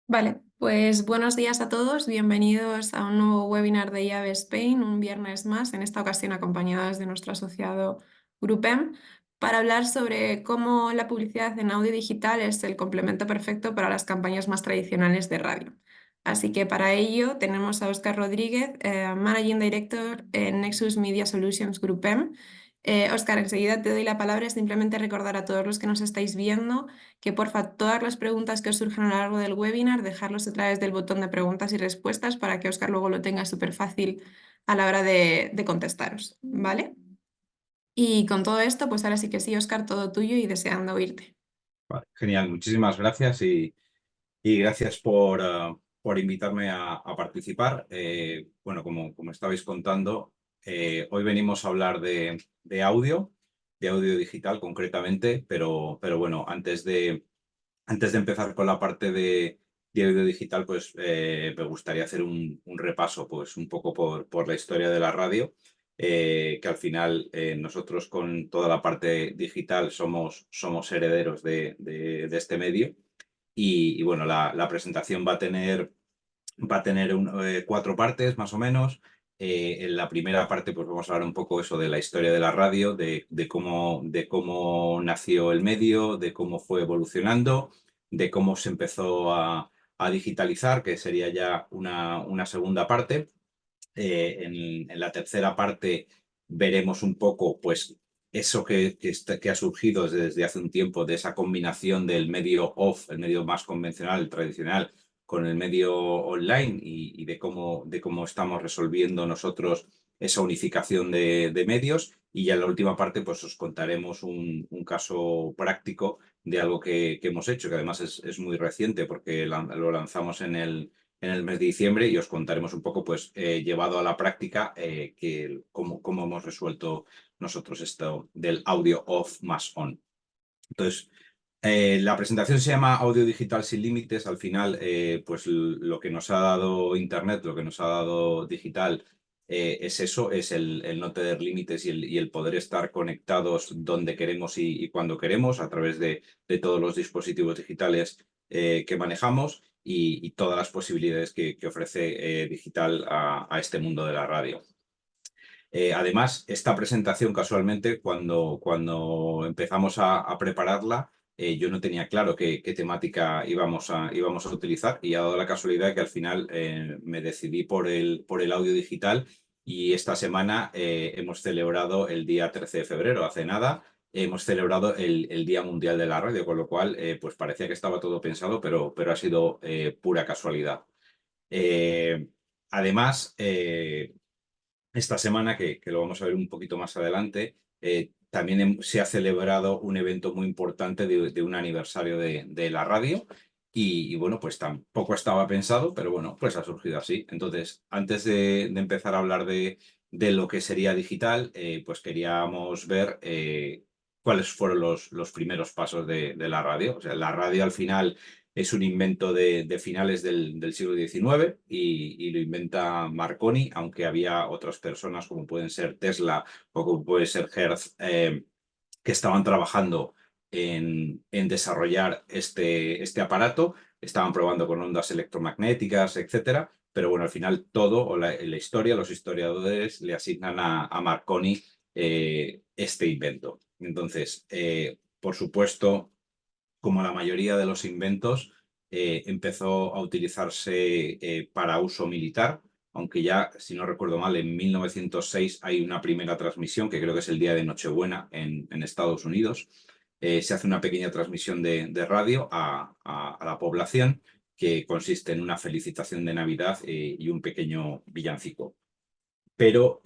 Vale, pues buenos días a todos, bienvenidos a un nuevo webinar de IAB Spain, un viernes más, en esta ocasión acompañadas de nuestro asociado Grupem, para hablar sobre cómo la publicidad en audio digital es el complemento perfecto para las campañas más tradicionales de radio. Así que para ello tenemos a Óscar Rodríguez, Managing Director en Nexus Media Solutions Grupem. Óscar, enseguida te doy la palabra, simplemente recordar a todos los que nos estáis viendo que porfa, todas las preguntas que os surjan a lo largo del webinar, dejarlos a través del botón de preguntas y respuestas para que Óscar luego lo tenga súper fácil a la hora de contestaros, ¿vale? Y con todo esto, pues ahora sí que sí, Óscar, todo tuyo y deseando oírte. Vale, genial, muchísimas gracias y gracias por invitarme a participar. Bueno, como estabais contando, hoy venimos a hablar de audio digital concretamente, pero bueno, antes de empezar con la parte de audio digital, pues me gustaría hacer un repaso, pues un poco por la historia de la radio, que al final nosotros con toda la parte digital somos herederos de este medio. Y bueno, la presentación va a tener 4 partes más o menos. En la primera parte pues vamos a hablar un poco eso de la historia de la radio, de cómo nació el medio, de cómo fue evolucionando, de cómo se empezó a digitalizar, que sería ya una segunda parte. En la tercera parte veremos un poco pues eso que ha surgido desde hace un tiempo de esa combinación del medio off, el medio más convencional, el tradicional, con el medio online y de cómo estamos resolviendo nosotros esa unificación de medios. Y ya en la última parte pues os contaremos un caso práctico de algo que hemos hecho, que además es muy reciente porque lo lanzamos en el mes de diciembre y os contaremos un poco, pues, llevado a la práctica, cómo hemos resuelto nosotros esto del audio off más on. Entonces, la presentación se llama Audio Digital sin Límites. Al final, pues lo que nos ha dado Internet, lo que nos ha dado digital, es eso, es el no tener límites y el poder estar conectados donde queremos y cuando queremos a través de todos los dispositivos digitales que manejamos y todas las posibilidades que ofrece digital a este mundo de la radio. Además, esta presentación casualmente, cuando empezamos a prepararla, yo no tenía claro qué temática íbamos a utilizar y ha dado la casualidad que al final me decidí por el audio digital y esta semana hemos celebrado el día 13 de febrero, hace nada, hemos celebrado el Día Mundial de la Radio, con lo cual pues parecía que estaba todo pensado, pero ha sido pura casualidad. Eh, Además, esta semana, que lo vamos a ver un poquito más adelante, también se ha celebrado un evento muy importante de un aniversario de la radio y bueno, pues tampoco estaba pensado, pero bueno, pues ha surgido así. Entonces, antes de empezar a hablar de lo que sería digital, pues queríamos ver cuáles fueron los primeros pasos de la radio. O sea, la radio al final es un invento de finales del siglo XIX y lo inventa Marconi, aunque había otras personas como pueden ser Tesla o como puede ser Hertz, que estaban trabajando en desarrollar este aparato, estaban probando con ondas electromagnéticas, etcétera, pero bueno, al final todo, o la historia, los historiadores le asignan a Marconi este invento. Entonces, por supuesto, como la mayoría de los inventos, empezó a utilizarse para uso militar, aunque ya, si no recuerdo mal, en 1906 hay una primera transmisión, que creo que es el día de Nochebuena en Estados Unidos. Se hace una pequeña transmisión de radio a la población que consiste en una felicitación de Navidad y un pequeño villancico. Pero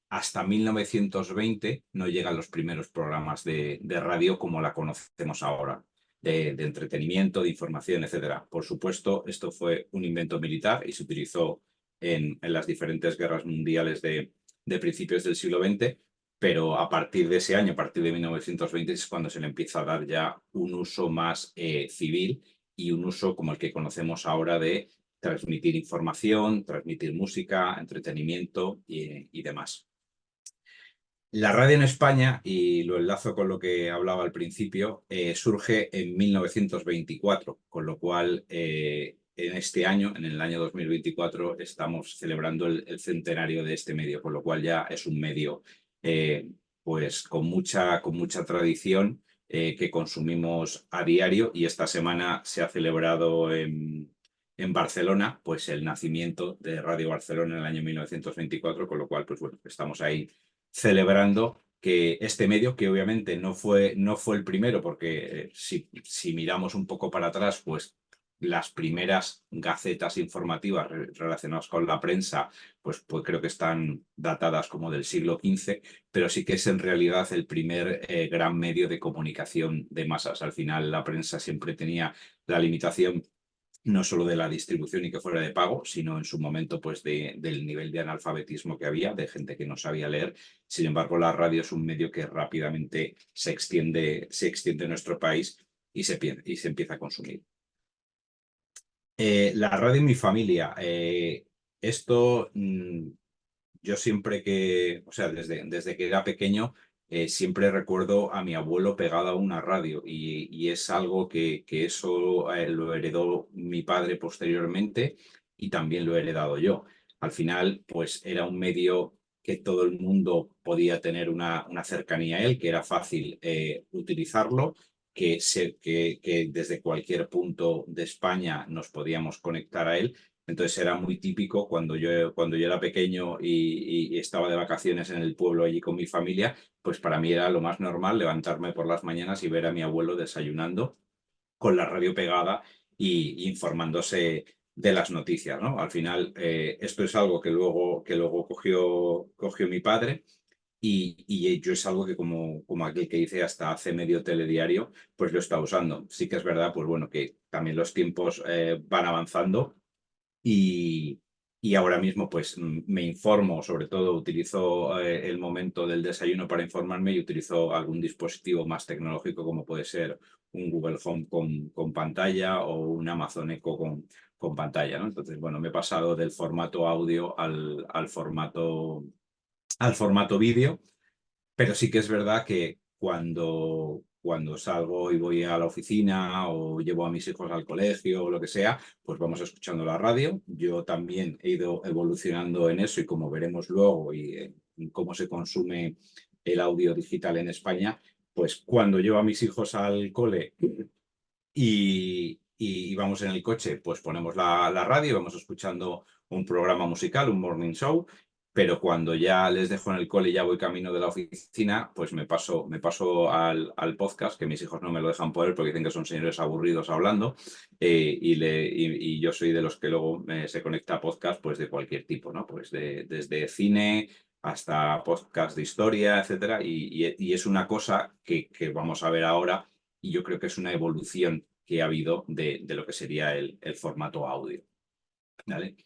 hasta 1920 no llegan los primeros programas de radio como la conocemos ahora, de entretenimiento, de información, etcétera. Por supuesto, esto fue un invento militar y se utilizó en las diferentes guerras mundiales de principios del siglo XX, pero a partir de ese año, a partir de 1920, es cuando se le empieza a dar ya un uso más civil y un uso como el que conocemos ahora de transmitir información, transmitir música, entretenimiento y demás. La radio en España, y lo enlazo con lo que hablaba al principio, surge en 1924, con lo cual en este año, en el año 2024, estamos celebrando el centenario de este medio, con lo cual ya es un medio eh, pues con mucha tradición que consumimos a diario, y esta semana se ha celebrado en Barcelona pues el nacimiento de Radio Barcelona en el año 1924, con lo cual pues bueno, estamos ahí celebrando que este medio, que obviamente no fue el primero, porque si miramos un poco para atrás, pues las primeras gacetas informativas relacionadas con la prensa, pues creo que están datadas como del siglo XV, pero sí que es en realidad el primer gran medio de comunicación de masas. Al final la prensa siempre tenía la limitación no solo de la distribución y que fuera de pago, sino en su momento pues del nivel de analfabetismo que había, de gente que no sabía leer. Sin embargo, la radio es un medio que rápidamente se extiende en nuestro país y se empieza a consumir. La radio en mi familia. Esto yo siempre que, o sea, desde que era pequeño, siempre recuerdo a mi abuelo pegado a una radio, y es algo que eso lo heredó mi padre posteriormente y también lo he heredado yo. Al final, pues era un medio que todo el mundo podía tener una cercanía a él, que era fácil utilizarlo, que desde cualquier punto de España nos podíamos conectar a él. Entonces era muy típico cuando yo era pequeño y estaba de vacaciones en el pueblo allí con mi familia, pues para mí era lo más normal levantarme por las mañanas y ver a mi abuelo desayunando con la radio pegada y informándose de las noticias, ¿no? Al final, esto es algo que luego cogió mi padre, y yo es algo que como aquel que hice hasta hace medio telediario, pues lo está usando. Sí que es verdad, pues bueno, que también los tiempos van avanzando y, y ahora mismo pues me informo, sobre todo utilizo el momento del desayuno para informarme, y utilizo algún dispositivo más tecnológico como puede ser un Google Home con pantalla o un Amazon Echo con pantalla, ¿no? Entonces, bueno, me he pasado del formato audio al formato vídeo, pero sí que es verdad que cuando salgo y voy a la oficina o llevo a mis hijos al colegio o lo que sea, pues vamos escuchando la radio. Yo también he ido evolucionando en eso, y como veremos luego, y en cómo se consume el audio digital en España, pues cuando llevo a mis hijos al cole y vamos en el coche, pues ponemos la radio, vamos escuchando un programa musical, un morning show, pero cuando ya les dejo en el cole y ya voy camino de la oficina, pues me paso al podcast, que mis hijos no me lo dejan poner porque dicen que son señores aburridos hablando, y yo soy de los que luego se conecta a podcast pues de cualquier tipo, ¿no? Pues desde cine hasta podcast de historia, etcétera, y es una cosa que vamos a ver ahora, y yo creo que es una evolución que ha habido de lo que sería el formato audio, ¿vale?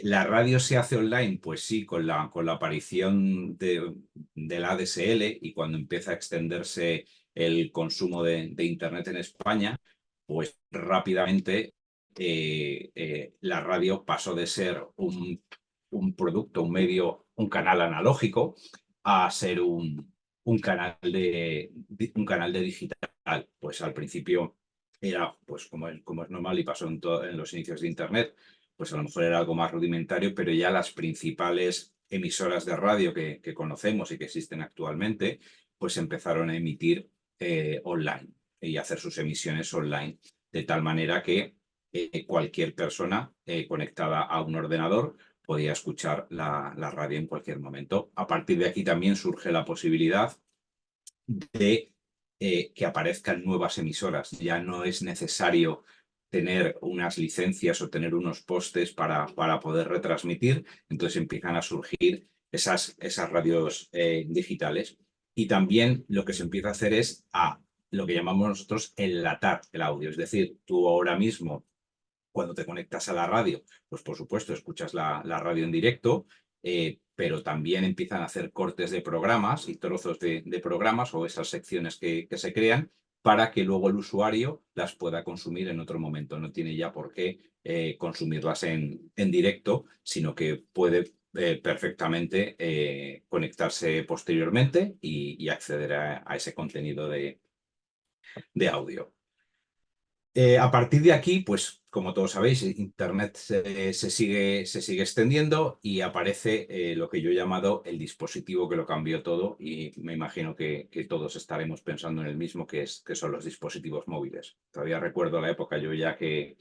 ¿La radio se hace online? Pues sí, con la aparición del ADSL, y cuando empieza a extenderse el consumo de Internet en España, pues rápidamente la radio pasó de ser un producto, un medio, un canal analógico, a ser un canal de digital. Pues al principio era, pues como es normal y pasó en los inicios de Internet, pues a lo mejor era algo más rudimentario, pero ya las principales emisoras de radio que conocemos y que existen actualmente, pues empezaron a emitir online y hacer sus emisiones online, de tal manera que cualquier persona conectada a un ordenador podía escuchar la radio en cualquier momento. A partir de aquí también surge la posibilidad de que aparezcan nuevas emisoras. Ya no es necesario tener unas licencias o tener unos postes para poder retransmitir, entonces empiezan a surgir esas radios digitales. Y también lo que se empieza a hacer es lo que llamamos nosotros enlatar el audio, es decir, tú ahora mismo cuando te conectas a la radio, pues por supuesto escuchas la radio en directo, pero también empiezan a hacer cortes de programas y trozos de programas o esas secciones que se crean para que luego el usuario las pueda consumir en otro momento. No tiene ya por qué consumirlas en directo, sino que puede perfectamente conectarse posteriormente y acceder a ese contenido de audio. A partir de aquí, pues como todos sabéis, Internet se sigue extendiendo y aparece lo que yo he llamado el dispositivo que lo cambió todo, y me imagino que todos estaremos pensando en el mismo, que son los dispositivos móviles. Todavía recuerdo la época, yo ya que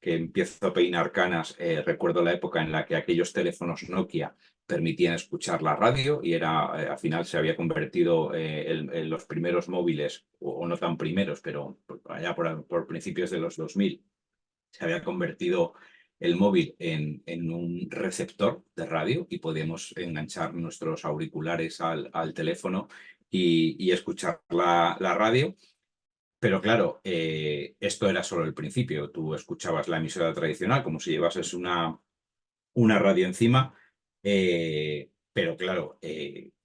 empiezo a peinar canas, recuerdo la época en la que aquellos teléfonos Nokia permitían escuchar la radio y al final se había convertido en los primeros móviles, o no tan primeros, pero allá por principios de los 2000, se había convertido el móvil en un receptor de radio y podíamos enganchar nuestros auriculares al teléfono y escuchar la radio. Pero claro, esto era solo el principio. Tú escuchabas la emisora tradicional como si llevases una radio encima, pero claro,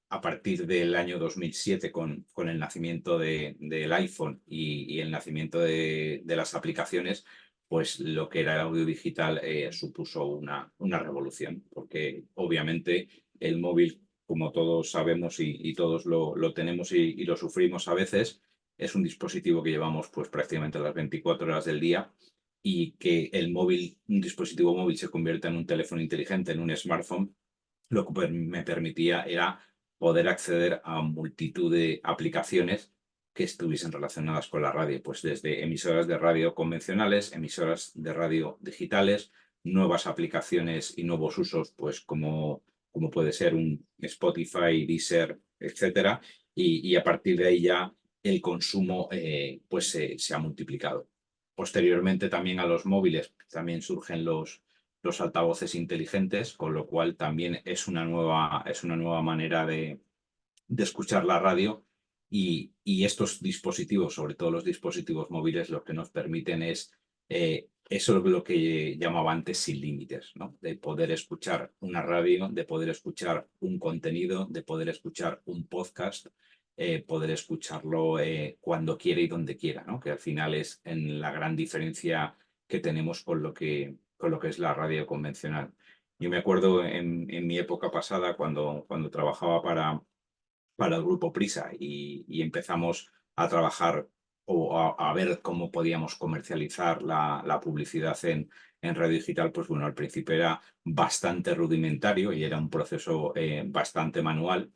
a partir del año 2007, con el nacimiento del iPhone y el nacimiento de las aplicaciones, pues lo que era el audio digital supuso una revolución, porque obviamente el móvil, como todos sabemos y todos lo tenemos y lo sufrimos a veces, es un dispositivo que llevamos pues prácticamente las 24 horas del día, y que el móvil, un dispositivo móvil se convierta en un teléfono inteligente, en un smartphone, lo que me permitía era poder acceder a multitud de aplicaciones que estuviesen relacionadas con la radio, pues desde emisoras de radio convencionales, emisoras de radio digitales, nuevas aplicaciones y nuevos usos, pues como puede ser un Spotify, Deezer, etcétera, y a partir de ahí ya el consumo pues se ha multiplicado. Posteriormente también a los móviles también surgen los altavoces inteligentes, con lo cual también es una nueva manera de escuchar la radio, y estos dispositivos, sobre todo los dispositivos móviles, lo que nos permiten es eso es lo que llamaba antes sin límites, ¿no? De poder escuchar una radio, de poder escuchar un contenido, de poder escuchar un podcast, poder escucharlo cuando quiera y donde quiera, ¿no? Que al final es en la gran diferencia que tenemos con lo que es la radio convencional. Yo me acuerdo en mi época pasada, cuando trabajaba para el grupo Prisa, y empezamos a trabajar o a ver cómo podíamos comercializar la publicidad en radio digital, pues bueno, al principio era bastante rudimentario y era un proceso bastante manual,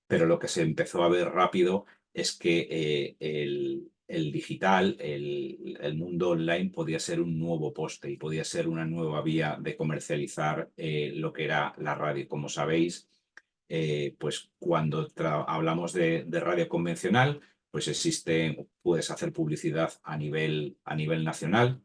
pero lo que se empezó a ver rápido es que el digital, el mundo online podía ser un nuevo poste y podía ser una nueva vía de comercializar lo que era la radio. Como sabéis, pues cuando hablamos de radio convencional, pues puedes hacer publicidad a nivel nacional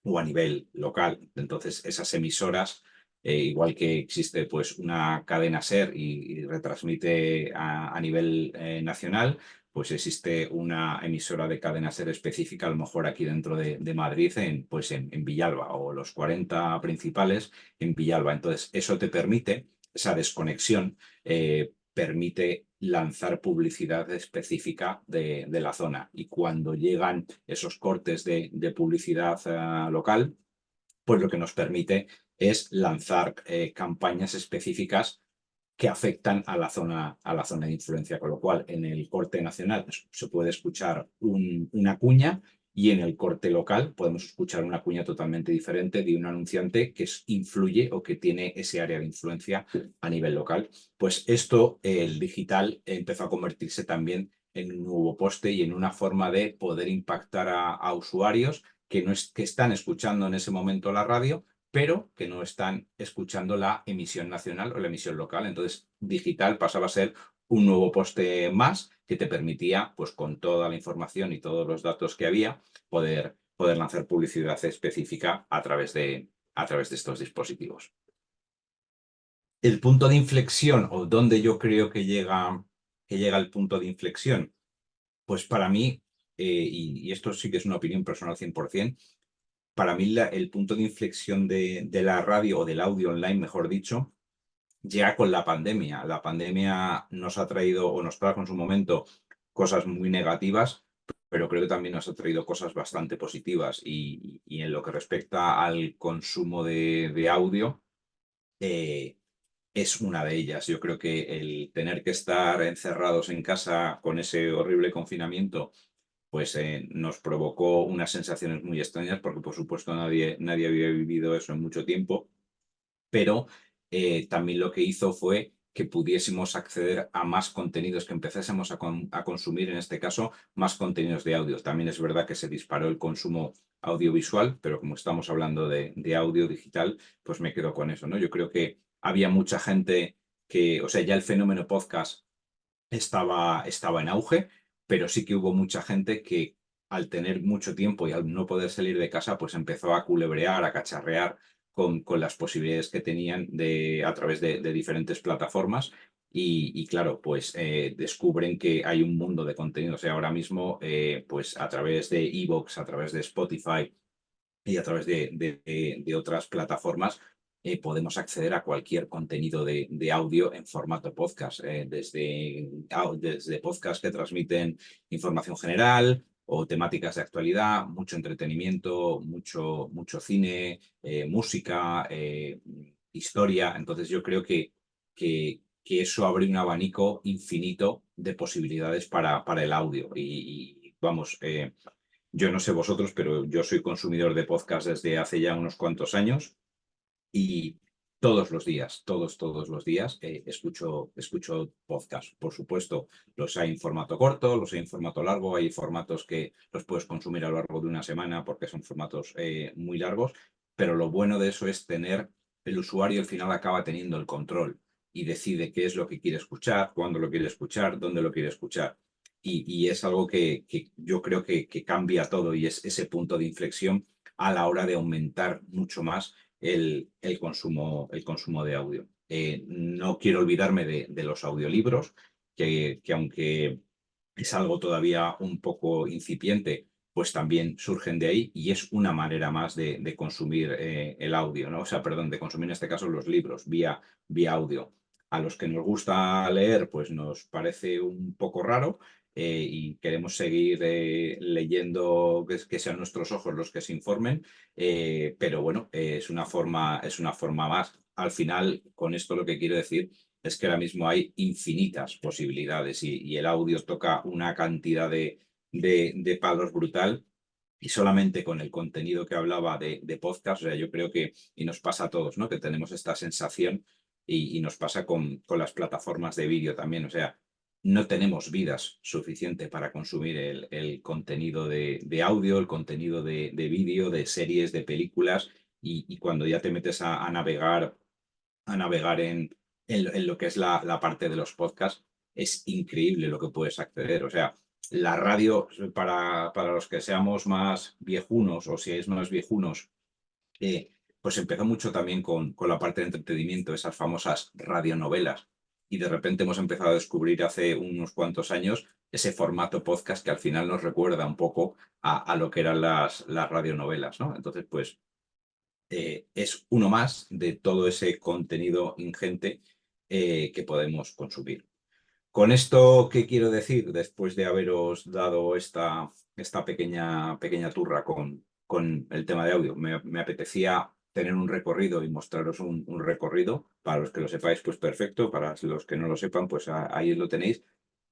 o a nivel local. Entonces, esas emisoras, igual que existe pues una cadena SER y retransmite a nivel nacional, pues existe una emisora de cadena SER específica, a lo mejor aquí dentro de Madrid, en Villalba, o los 40 principales en Villalba. Entonces, eso te permite, esa desconexión, permite lanzar publicidad específica de la zona. Y cuando llegan esos cortes de publicidad local, pues lo que nos permite es lanzar campañas específicas que afectan a la zona de influencia, con lo cual en el corte nacional se puede escuchar una cuña, y en el corte local podemos escuchar una cuña totalmente diferente de un anunciante que influye o que tiene ese área de influencia a nivel local. Pues esto, el digital empezó a convertirse también en un nuevo poste y en una forma de poder impactar a usuarios que están escuchando en ese momento la radio, pero que no están escuchando la emisión nacional o la emisión local. Entonces, digital pasaba a ser un nuevo poste más que te permitía, pues con toda la información y todos los datos que había, poder lanzar publicidad específica a través de estos dispositivos. El punto de inflexión, o donde yo creo que llega el punto de inflexión, pues para mí, y esto sí que es una opinión personal 100%, para mí el punto de inflexión de la radio, o del audio online, mejor dicho, llega con la pandemia. La pandemia nos ha traído, o nos trajo en su momento, cosas muy negativas, pero creo que también nos ha traído cosas bastante positivas. Y en lo que respecta al consumo de audio, eh, es una de ellas. Yo creo que el tener que estar encerrados en casa con ese horrible confinamiento pues nos provocó unas sensaciones muy extrañas porque por supuesto nadie había vivido eso en mucho tiempo, pero también lo que hizo fue que pudiésemos acceder a más contenidos, que empezásemos a consumir, en este caso, más contenidos de audio. También es verdad que se disparó el consumo audiovisual, pero como estamos hablando de audio digital, pues me quedo con eso, ¿no? Yo creo que había mucha gente que, o sea, ya el fenómeno podcast estaba en auge, pero sí que hubo mucha gente que al tener mucho tiempo y al no poder salir de casa, pues empezó a culebrear, a cacharrear con las posibilidades que tenían a través de diferentes plataformas. Y claro, pues descubren que hay un mundo de contenido. O sea, ahora mismo, pues a través de iVoox, a través de Spotify, y a través de otras plataformas podemos acceder a cualquier contenido de audio en formato podcast, desde podcast que transmiten información general o temáticas de actualidad, mucho entretenimiento, mucho cine, música, historia. Entonces yo creo que eso abre un abanico infinito de posibilidades para el audio. Y vamos, yo no sé vosotros, pero yo soy consumidor de podcast desde hace ya unos cuantos años y todos los días, todos los días escucho podcast. Por supuesto, los hay en formato corto, los hay en formato largo, hay formatos que los puedes consumir a lo largo de una semana porque son formatos muy largos, pero lo bueno de eso es tener, el usuario al final acaba teniendo el control y decide qué es lo que quiere escuchar, cuándo lo quiere escuchar, dónde lo quiere escuchar. Y es algo que yo creo que cambia todo y es ese punto de inflexión a la hora de aumentar mucho más el consumo de audio. No quiero olvidarme de los audiolibros, que aunque es algo todavía un poco incipiente, pues también surgen de ahí y es una manera más de consumir el audio, ¿no? O sea, perdón, de consumir en este caso los libros vía audio. A los que nos gusta leer, pues nos parece un poco raro, y queremos seguir leyendo, que sean nuestros ojos los que se informen, pero bueno, es una forma más. Al final, con esto lo que quiero decir es que ahora mismo hay infinitas posibilidades y el audio toca una cantidad de palos brutal. Y solamente con el contenido que hablaba de podcast, o sea, yo creo que, y nos pasa a todos, ¿no? Que tenemos esta sensación y nos pasa con las plataformas de vídeo también, o sea, no tenemos vidas suficiente para consumir el contenido de audio, el contenido de vídeo, de series, de películas, y cuando ya te metes a navegar en lo que es la parte de los podcasts, es increíble lo que puedes acceder. O sea, la radio, para los que seamos más viejunos o seáis más viejunos, pues empezó mucho también con la parte de entretenimiento, esas famosas radionovelas. Y de repente hemos empezado a descubrir hace unos cuantos años ese formato podcast que al final nos recuerda un poco a lo que eran las radionovelas, ¿no? Entonces, pues es uno más de todo ese contenido ingente que podemos consumir. Con esto, ¿qué quiero decir? Después de haberos dado esta pequeña turra con el tema de audio, me apetecía tener un recorrido y mostraros un recorrido. Para los que lo sepáis, pues perfecto. Para los que no lo sepan, pues ahí lo tenéis.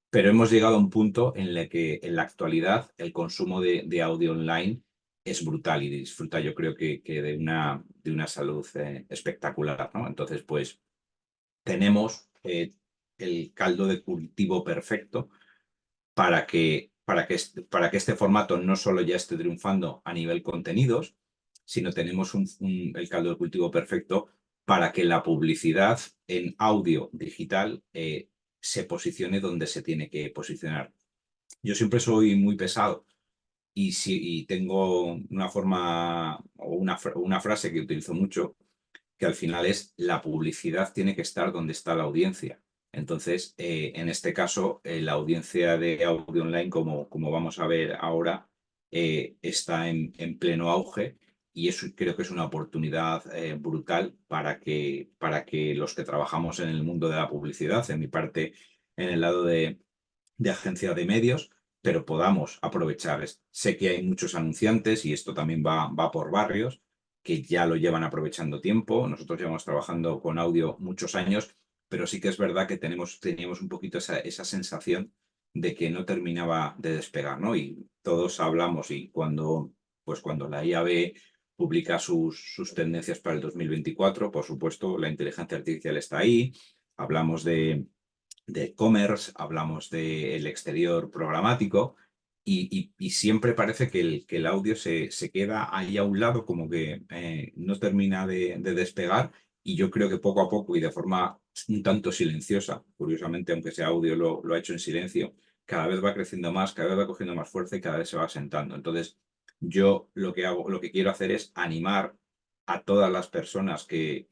Pero hemos llegado a un punto en el que en la actualidad el consumo de audio online es brutal y disfruta, yo creo que de una salud espectacular, ¿no? Entonces, pues tenemos el caldo de cultivo perfecto para que este formato no solo ya esté triunfando a nivel contenidos, sino tenemos el caldo de cultivo perfecto para que la publicidad en audio digital se posicione donde se tiene que posicionar. Yo siempre soy muy pesado y tengo una forma o una frase que utilizo mucho, que al final es: la publicidad tiene que estar donde está la audiencia. Entonces, en este caso, la audiencia de audio online, como vamos a ver ahora, está en pleno auge y eso creo que es una oportunidad brutal para que los que trabajamos en el mundo de la publicidad, en mi parte, en el lado de agencia de medios, pero podamos aprovechar. Sé que hay muchos anunciantes y esto también va por barrios, que ya lo llevan aprovechando tiempo. Nosotros llevamos trabajando con audio muchos años, pero sí que es verdad que teníamos un poquito esa sensación de que no terminaba de despegar, ¿no? Y todos hablamos y cuando la IAB publica sus tendencias para el 2024, por supuesto, la inteligencia artificial está ahí, hablamos de e-commerce, hablamos del exterior programático y siempre parece que el audio se queda ahí a un lado, como que no termina de despegar y yo creo que poco a poco y de forma un tanto silenciosa, curiosamente, aunque ese audio lo ha hecho en silencio, cada vez va creciendo más, cada vez va cogiendo más fuerza y cada vez se va asentando. Entonces, yo lo que quiero hacer es animar a todas las personas que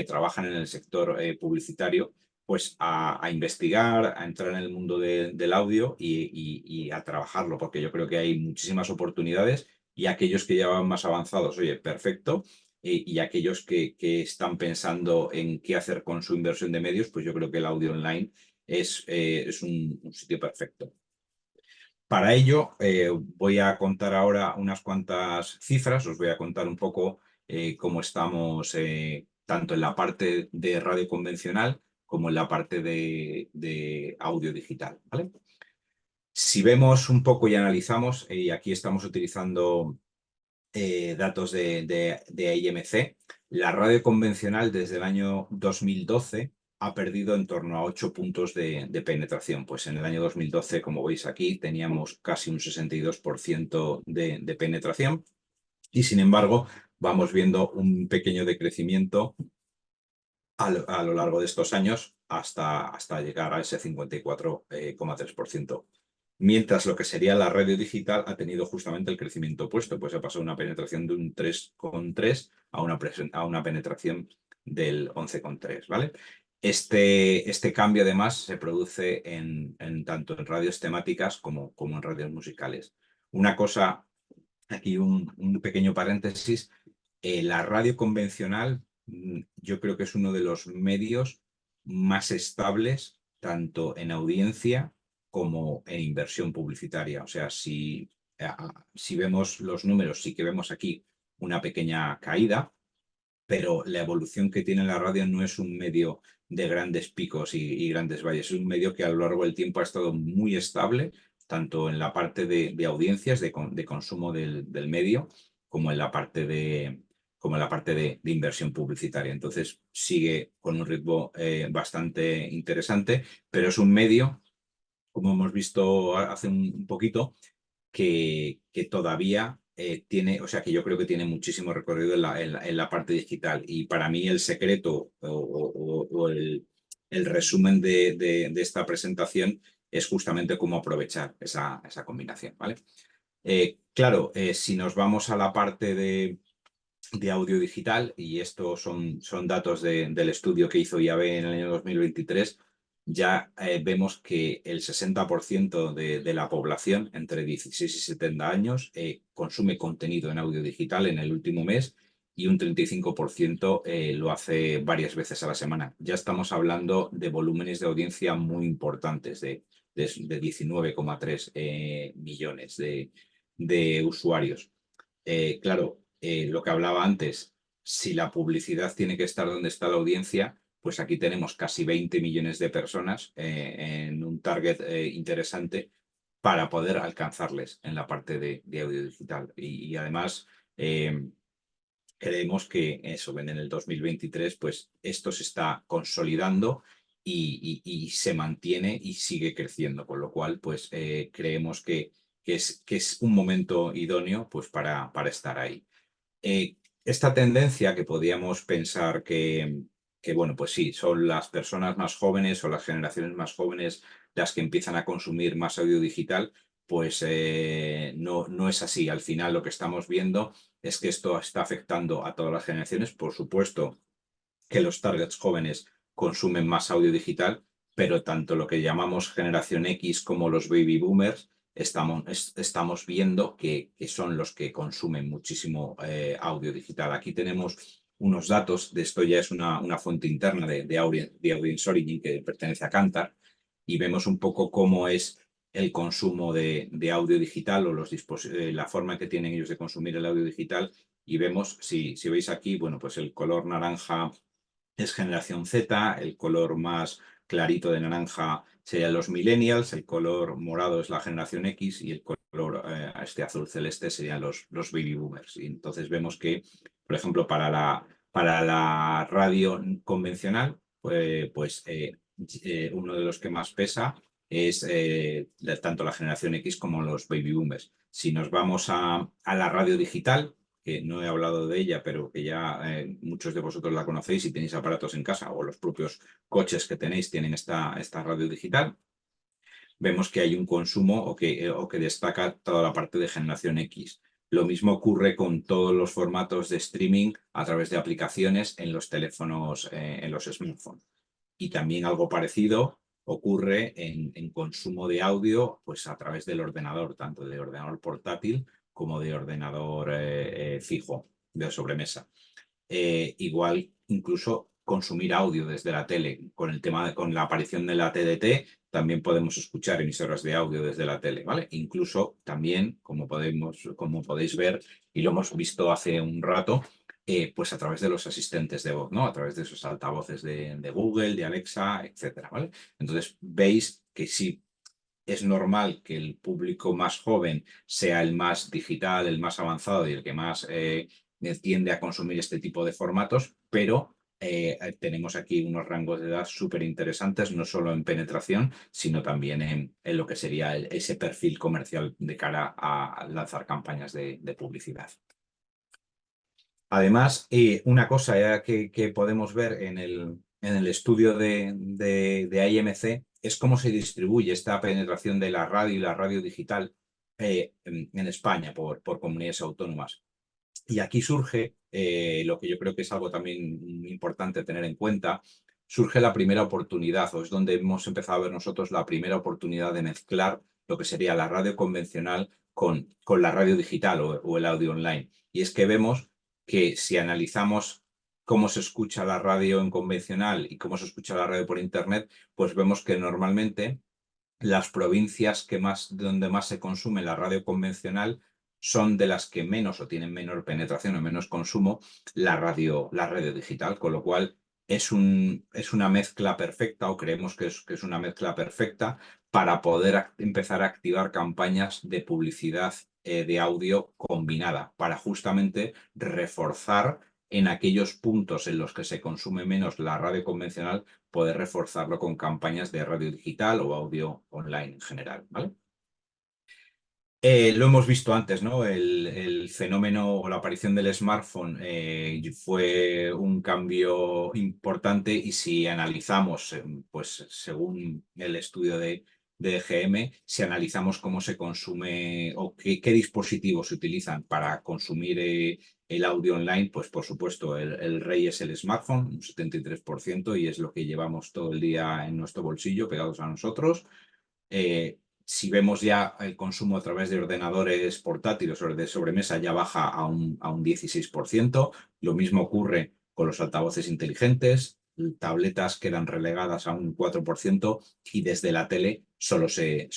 trabajan en el sector publicitario pues a investigar, a entrar en el mundo del audio y a trabajarlo, porque yo creo que hay muchísimas oportunidades y aquellos que ya van más avanzados, oye, perfecto, y aquellos que están pensando en qué hacer con su inversión de medios, pues yo creo que el audio online es un sitio perfecto. Para ello, voy a contar ahora unas cuantas cifras, os voy a contar un poco cómo estamos tanto en la parte de radio convencional como en la parte de audio digital, ¿vale? Si vemos un poco y analizamos, y aquí estamos utilizando datos de IMC, la radio convencional desde el año 2012 ha perdido en torno a 8 puntos de penetración. Pues en el año 2012, como veis aquí, teníamos casi un 62% de penetración y sin embargo vamos viendo un pequeño decrecimiento a lo largo de estos años hasta llegar a ese 54,3%. Mientras lo que sería la radio digital ha tenido justamente el crecimiento opuesto, pues ha pasado una penetración de un 3,3 a una penetración del 11,3, ¿vale? Este cambio además se produce tanto en radios temáticas como en radios musicales. Una cosa, aquí un pequeño paréntesis, la radio convencional yo creo que es uno de los medios más estables tanto en audiencia como en inversión publicitaria. O sea, si vemos los números, sí que vemos aquí una pequeña caída, pero la evolución que tiene la radio no es un medio de grandes picos y grandes valles, es un medio que a lo largo del tiempo ha estado muy estable, tanto en la parte de audiencias, de consumo del medio, como en la parte de inversión publicitaria. Entonces sigue con un ritmo bastante interesante, pero es un medio, como hemos visto hace un poquito, que todavía tiene, o sea, que yo creo que tiene muchísimo recorrido en la parte digital. Y para mí el secreto o el resumen de esta presentación es justamente cómo aprovechar esa combinación, ¿vale? Claro, si nos vamos a la parte de audio digital, y estos son datos del estudio que hizo IAB en el año 2023, ya vemos que el 60% de la población entre 16 y 70 años consume contenido en audio digital en el último mes y un 35% lo hace varias veces a la semana. Ya estamos hablando de volúmenes de audiencia muy importantes, de 19,3 millones de usuarios. Claro, lo que hablaba antes, si la publicidad tiene que estar donde está la audiencia, pues aquí tenemos casi 20 millones de personas en un target interesante para poder alcanzarles en la parte de audio digital. Y además, creemos que eso, en el 2023, pues esto se está consolidando y se mantiene y sigue creciendo, con lo cual, pues creemos que es un momento idóneo pues, para estar ahí. Esta tendencia que podíamos pensar que, bueno, pues sí, son las personas más jóvenes o las generaciones más jóvenes las que empiezan a consumir más audio digital, pues no es así. Al final lo que estamos viendo es que esto está afectando a todas las generaciones. Por supuesto que los targets jóvenes consumen más audio digital, pero tanto lo que llamamos generación X como los baby boomers estamos viendo que son los que consumen muchísimo audio digital. Aquí tenemos unos datos, de esto ya es una fuente interna de Audience Origin que pertenece a Kantar, y vemos un poco cómo es el consumo de audio digital o la forma que tienen ellos de consumir el audio digital y vemos, si veis aquí, bueno, pues el color naranja es generación Z, el color más clarito de naranja serían los millennials, el color morado es la generación X y el color este azul celeste serían los baby boomers. Y entonces vemos que, por ejemplo, para la radio convencional, uno de los que más pesa es tanto la generación X como los baby boomers. Si nos vamos a la radio digital, que no he hablado de ella, pero que ya muchos de vosotros la conocéis y tenéis aparatos en casa o los propios coches que tenéis tienen esta radio digital, vemos que hay un consumo o que destaca toda la parte de generación X. Lo mismo ocurre con todos los formatos de streaming a través de aplicaciones en los teléfonos, en los smartphones. Y también algo parecido ocurre en consumo de audio pues a través del ordenador, tanto de ordenador portátil como de ordenador fijo, de sobremesa. Igual incluso consumir audio desde la tele. Con el tema con la aparición de la TDT, también podemos escuchar emisoras de audio desde la tele, ¿vale? Incluso también, como podéis ver, y lo hemos visto hace un rato, pues a través de los asistentes de voz, ¿no? A través de esos altavoces de Google, de Alexa, etcétera, ¿vale? Entonces, veis que sí es normal que el público más joven sea el más digital, el más avanzado y el que más tiende a consumir este tipo de formatos, pero tenemos aquí unos rangos de edad súper interesantes, no solo en penetración, sino también en lo que sería ese perfil comercial de cara a lanzar campañas de publicidad. Además, una cosa que podemos ver en el estudio de IMC es cómo se distribuye esta penetración de la radio y la radio digital en España por comunidades autónomas. Y aquí surge lo que yo creo que es algo también importante tener en cuenta, surge la primera oportunidad, o es donde hemos empezado a ver nosotros la primera oportunidad de mezclar lo que sería la radio convencional con la radio digital o el audio online. Y es que vemos que si analizamos cómo se escucha la radio en convencional y cómo se escucha la radio por internet, pues vemos que normalmente las provincias donde más se consume la radio convencional son de las que menos o tienen menor penetración o menos consumo la radio digital, con lo cual es una mezcla perfecta o creemos que es una mezcla perfecta para poder empezar a activar campañas de publicidad de audio combinada para justamente reforzar en aquellos puntos en los que se consume menos la radio convencional, poder reforzarlo con campañas de radio digital o audio online en general, ¿vale? Lo hemos visto antes, ¿no? El fenómeno o la aparición del smartphone fue un cambio importante y si analizamos, pues según el estudio de EGM, si analizamos cómo se consume o qué dispositivos se utilizan para consumir el audio online, pues por supuesto el rey es el smartphone, un 73%, y es lo que llevamos todo el día en nuestro bolsillo, pegados a nosotros. Si vemos ya el consumo a través de ordenadores portátiles o de sobremesa, ya baja a un 16%. Lo mismo ocurre con los altavoces inteligentes, tabletas quedan relegadas a un 4% y desde la tele solo se